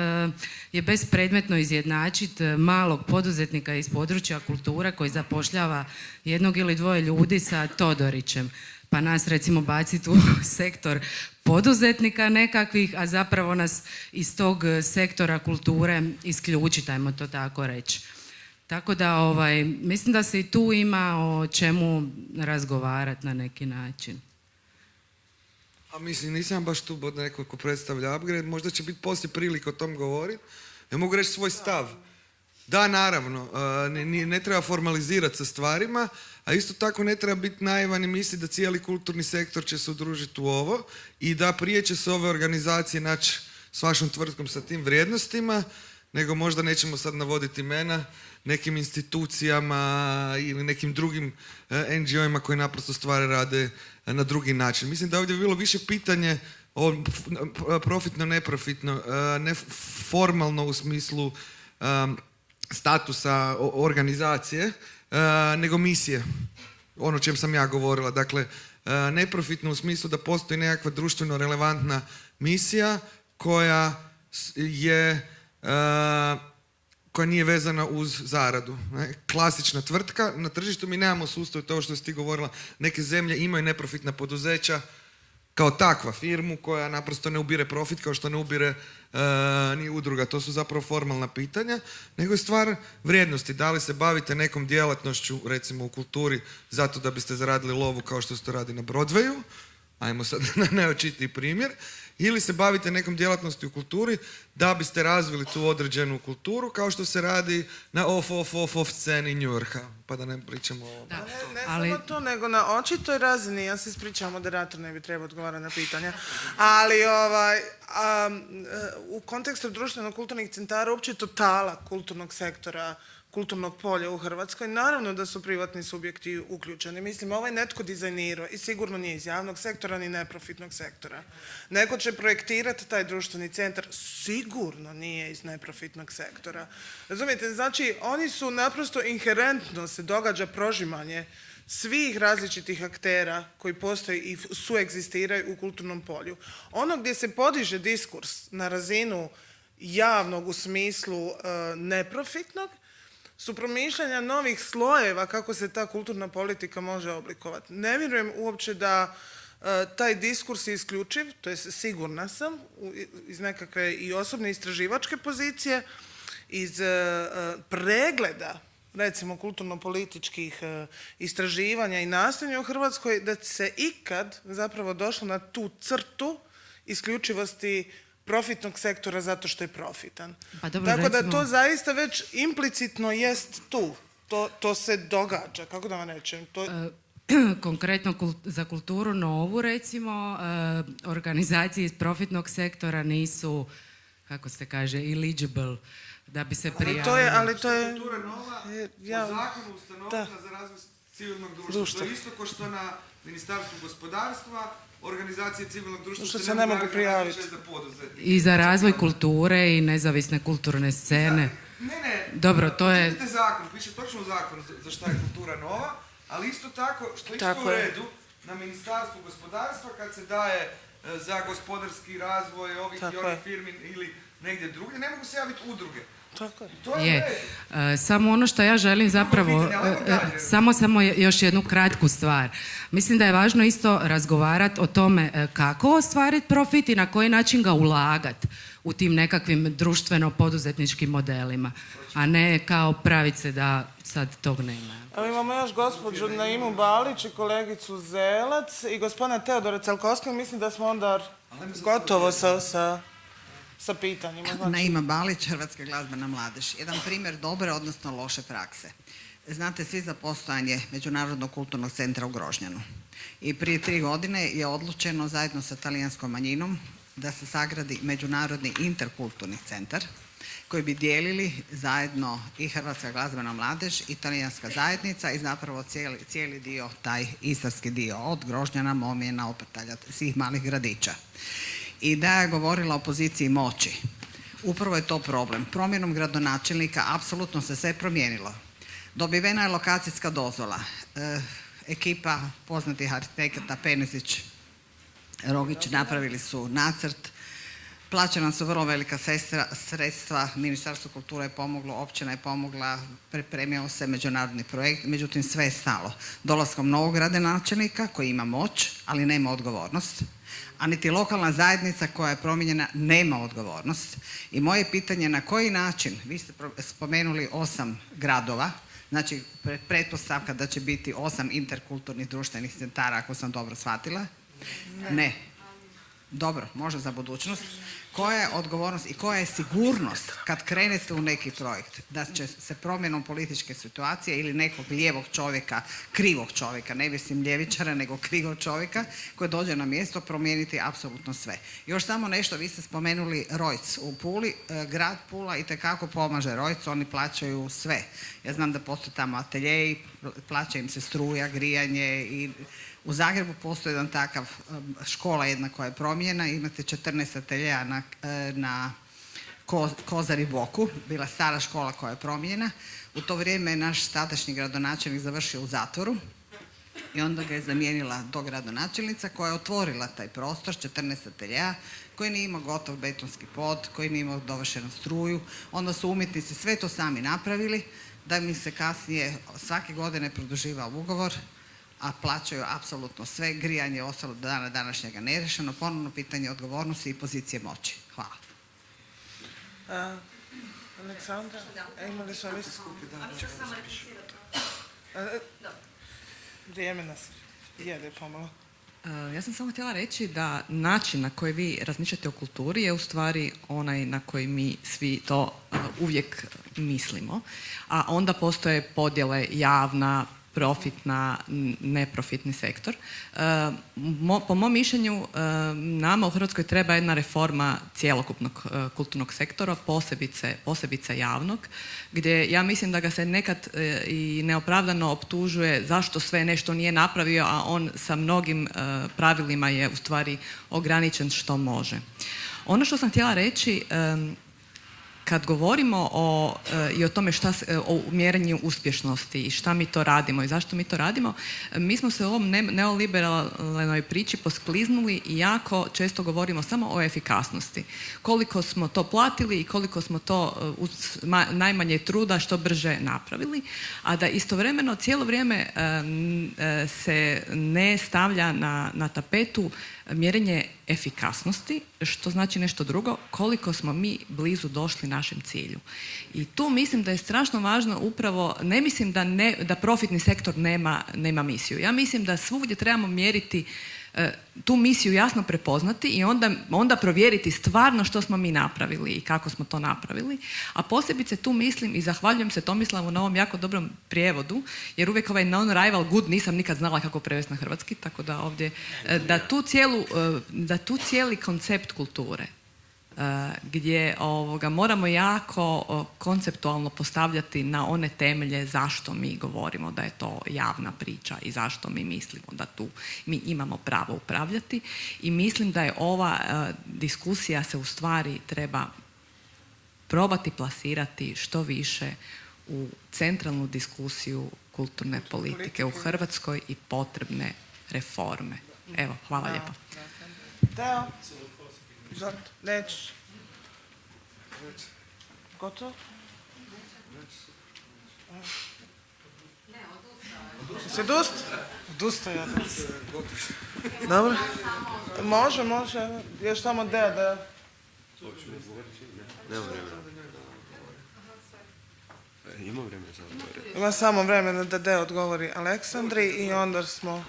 je bespredmetno izjednačiti malog poduzetnika iz područja kulture koji zapošljava jednog ili dvoje ljudi sa Todorićem. Pa nas recimo baciti u sektor poduzetnika nekakvih, a zapravo nas iz tog sektora kulture isključiti, ajmo to tako reći. Tako da mislim da se i tu ima o čemu razgovarati na neki način. A mislim, nisam baš tu bod neko ko predstavlja Upgrade, možda će biti poslije prilike o tom govoriti. Ja mogu reći svoj stav. Da, naravno, ne treba formalizirati sa stvarima, a isto tako ne treba biti naivan i misliti da cijeli kulturni sektor će se udružiti u ovo i da prije će se ove organizacije naći s vašom tvrtkom sa tim vrijednostima, nego možda nećemo sad navoditi imena, nekim institucijama ili nekim drugim NGO-ima koji naprosto stvari rade na drugi način. Mislim da ovdje je bilo više pitanje profitno, neprofitno, ne formalno u smislu statusa organizacije, nego misije. Ono o čem sam ja govorila. Dakle, neprofitno u smislu da postoji nekakva društveno relevantna misija koja koja nije vezana uz zaradu. Ne? Klasična tvrtka, na tržištu mi nemamo sustav, to što si ti govorila, neke zemlje imaju neprofitna poduzeća kao takva firmu koja naprosto ne ubire profit kao što ne ubire ni udruga. To su zapravo formalna pitanja, nego je stvar vrijednosti. Da li se bavite nekom djelatnošću, recimo u kulturi, zato da biste zaradili lovu kao što se to radi na Broadwayu, ajmo sad na neočitiji primjer, ili se bavite nekom djelatnosti u kulturi da biste razvili tu određenu kulturu kao što se radi na off sceni New Yorka, pa da ne pričamo o... Da, Ne ali samo to, nego na očitoj razini, ja se ispričavam, moderator ne bi trebao odgovarati na pitanja, ali u kontekstu društveno-kulturnih centara, uopće totala kulturnog sektora, kulturnog polja u Hrvatskoj, naravno da su privatni subjekti uključeni. Mislim, ovaj netko dizajnirao i sigurno nije iz javnog sektora ni neprofitnog sektora. Neko će projektirati taj društveni centar, sigurno nije iz neprofitnog sektora. Razumijete, znači oni su naprosto inherentno se događa prožimanje svih različitih aktera koji postoje i suegzistiraju u kulturnom polju. Ono gdje se podiže diskurs na razinu javnog u smislu neprofitnog su promišljanja novih slojeva kako se ta kulturna politika može oblikovati. Ne vjerujem uopće da taj diskurs je isključiv, to je sigurna sam, iz nekakve i osobne istraživačke pozicije, iz pregleda, recimo kulturno-političkih istraživanja i nastojanja u Hrvatskoj, da se ikad zapravo došlo na tu crtu isključivosti profitnog sektora zato što je profitan. Pa dobro, tako da recimo- to zaista već implicitno jest tu. To se događa, kako da vam rečem. konkretno za kulturu novu, recimo, organizacije iz profitnog sektora nisu, kako se kaže, eligible da bi se prijavili. Ali to je... Kultura nova ja- po zakonu ustanovljena za razvoj civilnog društva. Društva. To je isto kao što na Ministarstvu gospodarstva organizacije civilnog društva Što se ne mogu prijaviti. za poduzetnike. I za razvoj kulture i nezavisne kulturne scene. Ne, Dobro, to je- čitajte zakon, piše točno u zakonu za šta je kultura nova, ali isto tako, što je isto Tako u je. redu, na Ministarstvu gospodarstva kad se daje za gospodarski razvoj ovih Tako i onih je. firmi ili negdje drugdje, ne mogu se javiti udruge. Tako je. To je u Je. redu. Samo ono što ja želim zapravo, pitanje, ajmo dalje. samo još jednu kratku stvar. Mislim da je važno isto razgovarati o tome kako ostvariti profit i na koji način ga ulagati u tim nekakvim društveno-poduzetničkim modelima, a ne kao praviti se da sad tog nema. Evo imamo još gospođu Naimu Balić i kolegicu Zelac i gospodina Teodora Celkovskog. Mislim da smo onda gotovo sa pitanjima. Znači, Naima Balić, Hrvatska glazbena mladež. Jedan primjer dobre, odnosno loše prakse. Znate svi za postojanje Međunarodnog kulturnog centra u Grožnjanu. I prije 3 godine je odlučeno zajedno sa talijanskom manjinom da se sagradi Međunarodni interkulturni centar koji bi dijelili zajedno i Hrvatska glazbena mladež i talijanska zajednica i zapravo cijeli dio, taj istarski dio, od Grožnjana, Momjena, Oprtalja, svih malih gradića. Ideja je govorila o poziciji moći. Upravo je to problem. Promjenom gradonačelnika apsolutno se sve promijenilo. Dobivena je lokacijska dozvola. Ekipa poznatih arhitekata Penezić, Rogić napravili su nacrt. Plaćena su vrlo velika sredstva, Ministarstvo kulture je pomoglo, općina je pomogla, pripremio se međunarodni projekt, međutim sve je stalo. Dolaskom novog gradonačelnika koji ima moć, ali nema odgovornost, a niti lokalna zajednica koja je promijenjena nema odgovornost. I moje pitanje na koji način, vi ste spomenuli 8 gradova, znači pretpostavka da će biti 8 interkulturnih društvenih centara, ako sam dobro shvatila? Ne. Dobro, možda za budućnost. Koja je odgovornost i koja je sigurnost kad krenete u neki projekt da će se promjenom političke situacije ili nekog lijevog čovjeka, krivog čovjeka, ne mislim ljevičara nego krivog čovjeka koji dođe na mjesto promijeniti apsolutno sve. Još samo nešto, vi ste spomenuli Rojc u Puli, grad Pula itekako pomaže Rojcu, oni plaćaju sve. Ja znam da postoje tamo ateljeji, plaća im se struja, grijanje i u Zagrebu postoji jedan takav škola jedna koja je promijenjena, imate 14 ateljeja na Kozari Boku, bila stara škola koja je promijenjena. U to vrijeme je naš tadašnji gradonačelnik završio u zatvoru i onda ga je zamijenila dogradonačelnica koja je otvorila taj prostor, 14 ateljeja, koji nije imao gotov betonski pod, koji nije imao dovršenu struju. Onda su umjetnici sve to sami napravili, da mi se kasnije svake godine produživao ugovor, a plaćaju apsolutno sve. Grijanje je ostalo do dana današnjega nerešeno. Ponovno pitanje odgovornosti i pozicije moći. Hvala. Aleksandra, imali su ovi skupi, vrijeme nas jede pomalo. Ja sam samo htjela reći da način na koji vi razmišljate o kulturi je u stvari onaj na koji mi svi to uvijek mislimo, a onda postoje podjele javna, profitna, neprofitni sektor. Po mom mišljenju nama u Hrvatskoj treba jedna reforma cjelokupnog kulturnog sektora, posebice javnog, gdje ja mislim da ga se nekad i neopravdano optužuje zašto sve nešto nije napravio, a on sa mnogim pravilima je u stvari ograničen što može. Ono što sam htjela reći, kad govorimo i o tome o mjerenju uspješnosti i šta mi to radimo i zašto mi to radimo, mi smo se u ovom neoliberalnoj priči poskliznuli i jako često govorimo samo o efikasnosti. Koliko smo to platili i koliko smo to uz najmanje truda što brže napravili, a da istovremeno cijelo vrijeme se ne stavlja na tapetu mjerenje efikasnosti, što znači nešto drugo, koliko smo mi blizu došli našem cilju. I tu mislim da je strašno važno upravo, ne mislim da profitni sektor nema misiju. Ja mislim da svugdje trebamo mjeriti tu misiju, jasno prepoznati i onda provjeriti stvarno što smo mi napravili i kako smo to napravili. A posebice tu mislim i zahvaljujem se Tomislavu na ovom jako dobrom prijevodu, jer uvijek ovaj non-rival good nisam nikad znala kako prevesti na hrvatski, tako da ovdje, da tu cijeli koncept kulture gdje moramo jako konceptualno postavljati na one temelje zašto mi govorimo da je to javna priča i zašto mi mislimo da tu mi imamo pravo upravljati. I mislim da je ova diskusija se u stvari treba probati plasirati što više u centralnu diskusiju kulturne politike u Hrvatskoj i potrebne reforme. Evo, hvala lijepo. Teo? Nećeš? Gotovo? Se odustaje. Dobro. Može. Još samo Deo da... Nema vremena. Ima vremena za odgovore. Ima samo vremena da Deo odgovori Aleksandri i onda smo...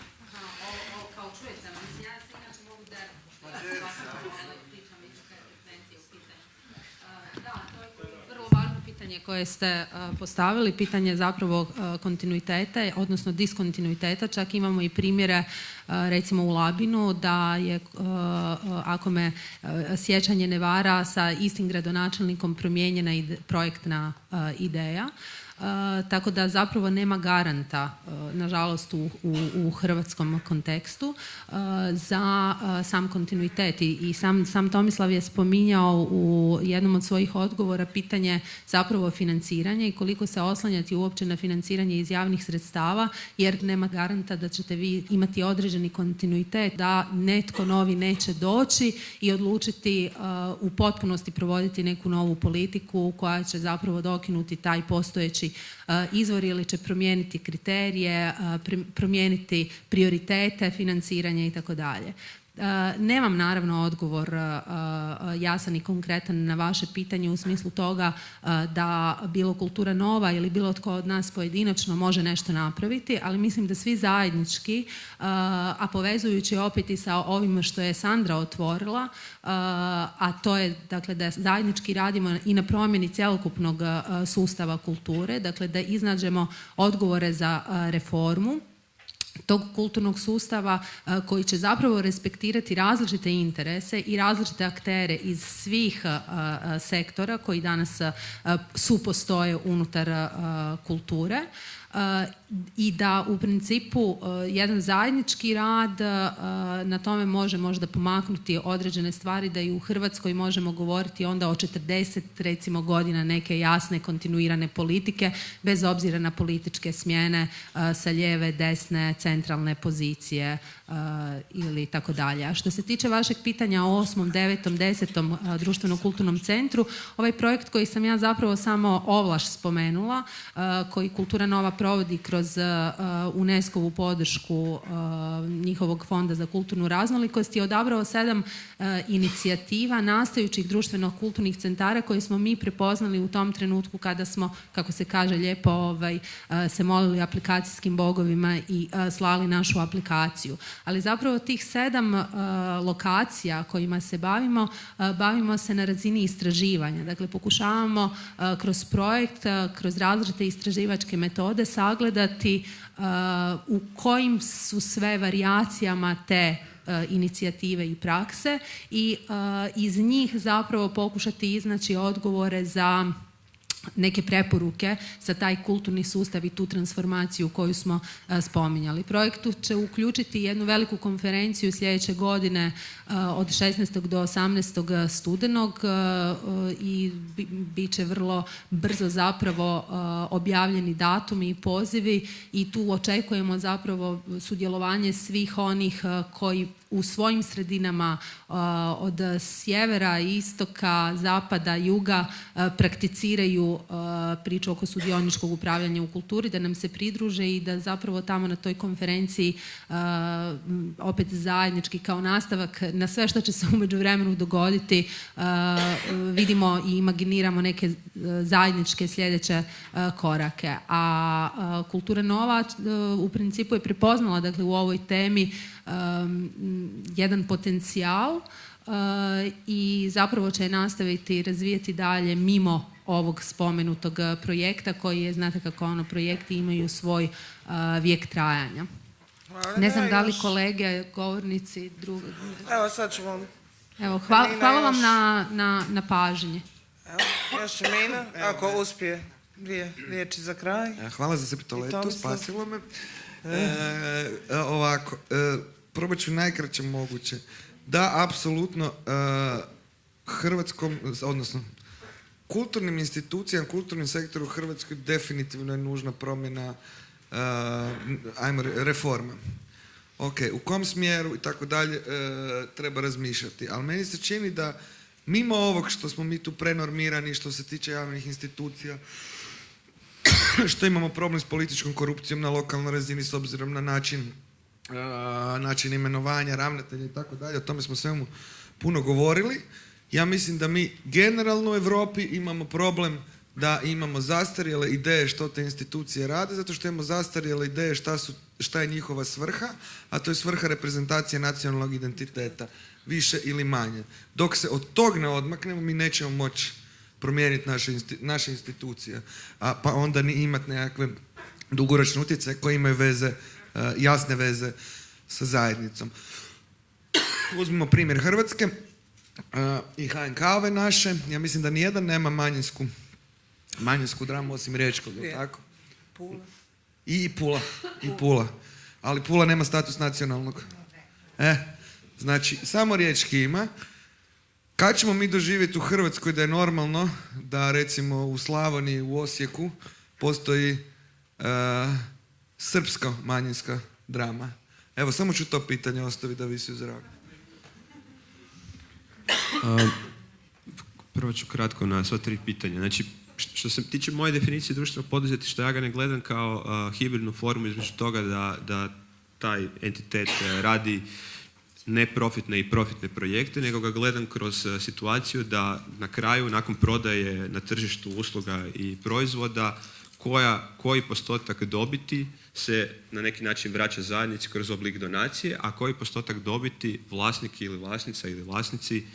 Kao čujete, ja se inače mogu vrlo važno pitanje koje ste postavili, pitanje zapravo kontinuiteta, odnosno diskontinuiteta. Čak imamo i primjere recimo u Labinu da je, ako me sjećanje ne vara, sa istim gradonačelnikom promijenjena projektna ideja. Tako da zapravo nema garanta, nažalost, u hrvatskom kontekstu za sam kontinuitet. I sam Tomislav je spominjao u jednom od svojih odgovora pitanje zapravo financiranja i koliko se oslanjati uopće na financiranje iz javnih sredstava, jer nema garanta da ćete vi imati određeni kontinuitet, da netko novi neće doći i odlučiti u potpunosti provoditi neku novu politiku koja će zapravo dokinuti taj postojeći izvor ili će promijeniti kriterije, promijeniti prioritete, financiranje i tako dalje. Nemam naravno odgovor jasan i konkretan na vaše pitanje u smislu toga da bilo kultura nova ili bilo tko od nas pojedinačno može nešto napraviti, ali mislim da svi zajednički, a povezujući opet i sa ovim što je Sandra otvorila, a to je dakle da zajednički radimo i na promjeni cjelokupnog sustava kulture, dakle da iznađemo odgovore za reformu tog kulturnog sustava koji će zapravo respektirati različite interese i različite aktere iz svih sektora koji danas postoje unutar kulture. i da u principu jedan zajednički rad na tome može možda pomaknuti određene stvari, da i u Hrvatskoj možemo govoriti onda o 40 recimo godina neke jasne kontinuirane politike bez obzira na političke smjene sa lijeve, desne, centralne pozicije ili tako dalje. A što se tiče vašeg pitanja o 8., 9., 10. društveno-kulturnom centru, ovaj projekt koji sam ja zapravo samo ovlaš spomenula, koji Kultura Nova provodi kroz UNESCO-vu podršku njihovog fonda za kulturnu raznolikost, je odabrao 7 inicijativa nastajućih društveno-kulturnih centara koje smo mi prepoznali u tom trenutku kada smo, kako se kaže lijepo, se molili aplikacijskim bogovima i slali našu aplikaciju. Ali zapravo tih 7 lokacija kojima se bavimo se na razini istraživanja. Dakle, pokušavamo kroz projekt, kroz različite istraživačke metode sagledati u kojim su sve varijacijama te inicijative i prakse i iz njih zapravo pokušati iznaći odgovore za neke preporuke za taj kulturni sustav i tu transformaciju koju smo spominjali. Projekt će uključiti jednu veliku konferenciju sljedeće godine od 16. do 18. studenog i bit će vrlo brzo zapravo objavljeni datumi i pozivi i tu očekujemo zapravo sudjelovanje svih onih koji u svojim sredinama od sjevera, istoka, zapada, juga prakticiraju priču oko sudioničkog upravljanja u kulturi, da nam se pridruže i da zapravo tamo na toj konferenciji opet zajednički kao nastavak na sve što će se u međuvremenu dogoditi vidimo i imaginiramo neke zajedničke sljedeće korake. A Kultura Nova u principu je prepoznala, dakle, u ovoj temi jedan potencijal i zapravo će nastaviti razvijati dalje mimo ovog spomenutog projekta koji je, znate kako projekti imaju svoj vijek trajanja. Ne znam da li kolege, govornici, drugi... Evo sad ću vam... Evo, hvala vam na pažnji. Evo, još će Mina, ako uspije 2 riječi za kraj. Hvala za sepitoletu, spasilo me. Ovako, probat ću najkraće moguće. Da, apsolutno, hrvatskom, odnosno kulturnim institucijama, kulturnim sektoru u Hrvatskoj definitivno je nužna promjena, reforma. Ok, u kom smjeru i tako dalje treba razmišljati. Ali meni se čini da mimo ovog što smo mi tu prenormirani što se tiče javnih institucija, što imamo problem s političkom korupcijom na lokalnoj razini s obzirom na način imenovanja ravnatelja i tako dalje, o tome smo svemu puno govorili. Ja mislim da mi generalno u Europi imamo problem da imamo zastarjele ideje što te institucije rade, zato što imamo zastarjele ideje šta je njihova svrha, a to je svrha reprezentacije nacionalnog identiteta, više ili manje. Dok se od tog ne odmaknemo, mi nećemo moći promijeniti naše institucije, pa onda ni imati nekakve dugoročne utjecaje koje imaju veze, jasne veze sa zajednicom. Uzmimo primjer Hrvatske i HNK-ove naše. Ja mislim da nijedan nema manjinsku dramu osim riječkog, je tako? Pula. I Pula. Ali Pula nema status nacionalnog. Znači, samo riječki ima. Kad ćemo mi doživjeti u Hrvatskoj da je normalno da recimo u Slavoniji, u Osijeku postoji srpska manjinska drama? Evo, samo ću to pitanje ostaviti da visi u zraku. Prvo ću kratko na sva 3 pitanja. Znači, što se tiče moje definicije društvenog poduzetništva, ja ga ne gledam kao hibridnu formu između toga da taj entitet radi neprofitne i profitne projekte, nego ga gledam kroz situaciju da na kraju, nakon prodaje na tržištu usluga i proizvoda, koji postotak dobiti se na neki način vraća zajednici kroz oblik donacije, a koji postotak dobiti vlasnik ili vlasnica ili vlasnici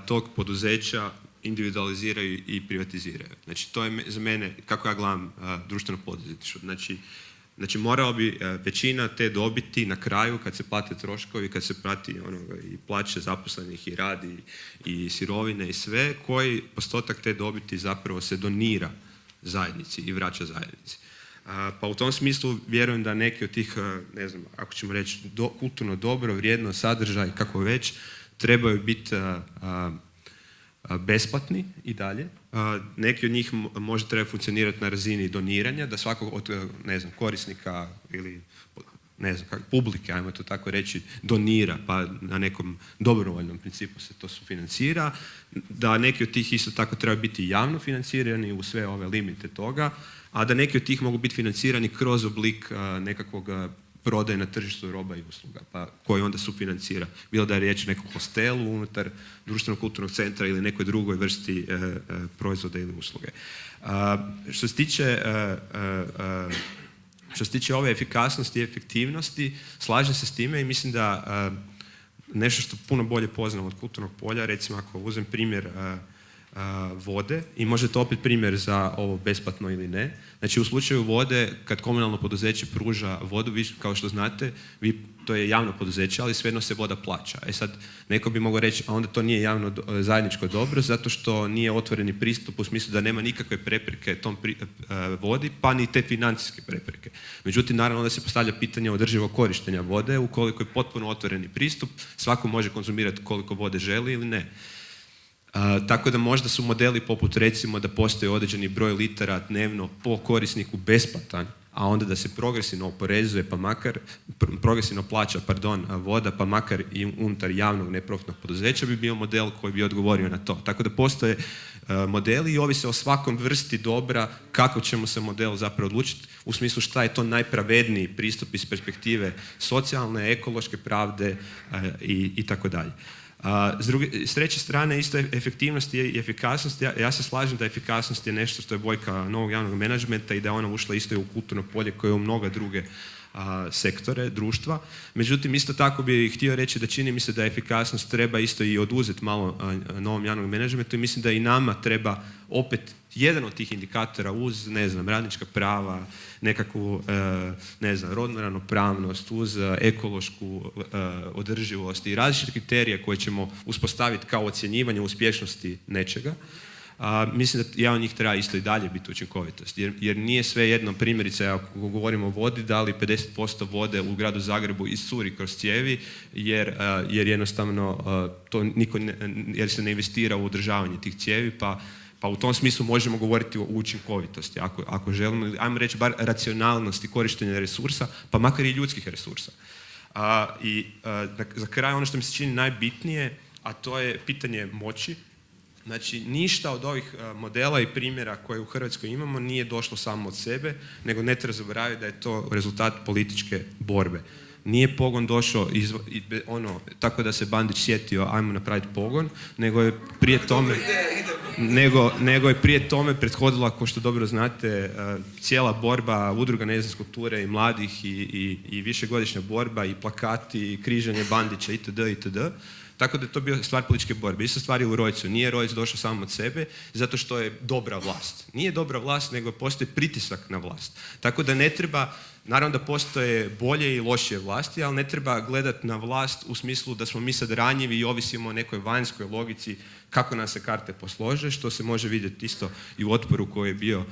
tog poduzeća individualiziraju i privatiziraju. Znači, to je za mene, kako ja gledam društveno poduzetništvo. Znači, morao bi većina te dobiti na kraju, kad se plate troškovi, kad se prati i plaće zaposlenih i rad i sirovine i sve, koji postotak te dobiti zapravo se donira zajednici i vraća zajednici. Pa u tom smislu vjerujem da neki od tih, ne znam, ako ćemo reći kulturno dobro, vrijedno, sadržaj, kako već, trebaju biti besplatni i dalje. Neki od njih možda treba funkcionirati na razini doniranja, da svakog od, ne znam, korisnika ili ne znam, publike, ajmo to tako reći, donira, pa na nekom dobrovoljnom principu se to sufinancira, da neki od tih isto tako treba biti javno financirani u sve ove limite toga, a da neki od tih mogu biti financirani kroz oblik nekakvog prodaje na tržištu roba i usluga, pa koji onda sufinancira. Bilo da je riječ o nekom hostelu unutar društvenog kulturnog centra ili nekoj drugoj vrsti proizvoda ili usluge. Što se tiče ove efikasnosti i efektivnosti, slažem se s time i mislim da nešto što puno bolje poznam od kulturnog polja, recimo ako uzem primjer vode, i možda je to opet primjer za ovo besplatno ili ne. Znači u slučaju vode, kad komunalno poduzeće pruža vodu, vi kao što znate, to je javno poduzeće, ali svejedno se voda plaća. Sad, neko bi mogao reći, a onda to nije javno zajedničko dobro, zato što nije otvoreni pristup u smislu da nema nikakve prepreke tom vodi, pa ni te financijske prepreke. Međutim, naravno da se postavlja pitanje održivog korištenja vode, ukoliko je potpuno otvoreni pristup, svako može konzumirati koliko vode želi ili ne. Tako da možda su modeli poput recimo da postoji određeni broj litara dnevno po korisniku besplatan, a onda da se progresivno oporezuje, pa makar, progresivno plaća, voda, pa makar i unutar javnog neprofitnog poduzeća bi bio model koji bi odgovorio na to. Tako da postoje modeli i ovise o svakom vrsti dobra kako ćemo se model zapravo odlučiti u smislu šta je to najpravedniji pristup iz perspektive socijalne, ekološke pravde i tako dalje. S treće strane, isto efektivnost i efikasnost. Ja se slažem da efikasnost je nešto što je boljka novog javnog menadžmenta i da je ona ušla isto i u kulturno polje koje je u mnoga druge sektore društva. Međutim, isto tako bih htio reći da čini mi se da efikasnost treba isto i oduzeti malo novom javnom menadžmentu i mislim da i nama treba opet jedan od tih indikatora uz, ne znam, radnička prava, nekakvu, ne znam, rodnu ravnopravnost, uz ekološku održivost i različite kriterije koje ćemo uspostaviti kao ocjenjivanje uspješnosti nečega. Mislim da jedan od njih treba isto i dalje biti učinkovitost, jer nije sve jedno, primjerice ako govorimo o vodi, da li 50% vode u gradu Zagrebu iscuri kroz cijevi jer jednostavno to jer se ne investira u održavanje tih cijevi, pa u tom smislu možemo govoriti o učinkovitosti, ako želimo, ajmo reći bar racionalnosti korištenja resursa, pa makar i ljudskih resursa. Za kraj ono što mi se čini najbitnije, a to je pitanje moći. Znači, ništa od ovih modela i primjera koje u Hrvatskoj imamo nije došlo samo od sebe, nego ne treba zaboraviti da je to rezultat političke borbe. Nije pogon došao tako da se Bandić sjetio ajmo napraviti pogon, nego je prije tome prethodila, kao što dobro znate, cijela borba udruga nezavisne kulture i mladih i višegodišnja borba i plakati i križanje Bandića itd. Tako da je to bio stvar političke borbe. Isto stvar je u Rojcu. Nije Rojc došao samo od sebe zato što je dobra vlast. Nije dobra vlast, nego postoji pritisak na vlast. Tako da ne treba, naravno da postoje bolje i lošije vlasti, ali ne treba gledati na vlast u smislu da smo mi sad ranjivi i ovisimo o nekoj vanjskoj logici kako nam se karte poslože, što se može vidjeti isto i u otporu koji je bio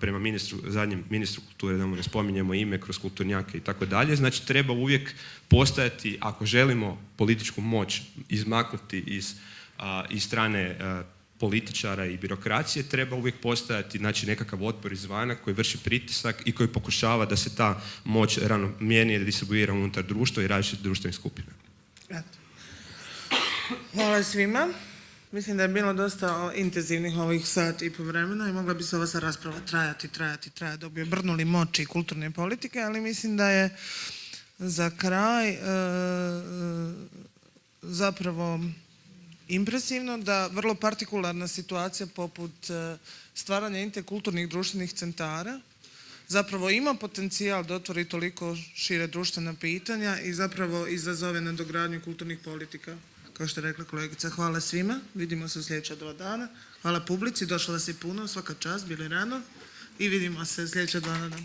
prema zadnjem ministru kulture, da mu ne spominjemo ime, kroz kulturnjake i tako dalje. Znači treba uvijek postojati, ako želimo političku moć izmaknuti iz strane političara i birokracije, treba uvijek postojati nekakav otpor izvana koji vrši pritisak i koji pokušava da se ta moć ravnomjernije distribuira unutar društva i različitih društvenih skupina. Hvala svima. Mislim da je bilo dosta intenzivnih ovih sat i po vremena i mogla bi se ova rasprava trajati da bi obrnuli moći i kulturne politike, ali mislim da je za kraj zapravo impresivno da vrlo partikularna situacija poput stvaranja interkulturnih društvenih centara zapravo ima potencijal da otvori toliko šire društvena pitanja i zapravo izazove nadogradnju kulturnih politika. Kao što je rekla kolegica, hvala svima, vidimo se u sljedeća 2 dana. Hvala publici, došlo vas je puno, svaka čast, bili rano i vidimo se sljedeća 2 dana.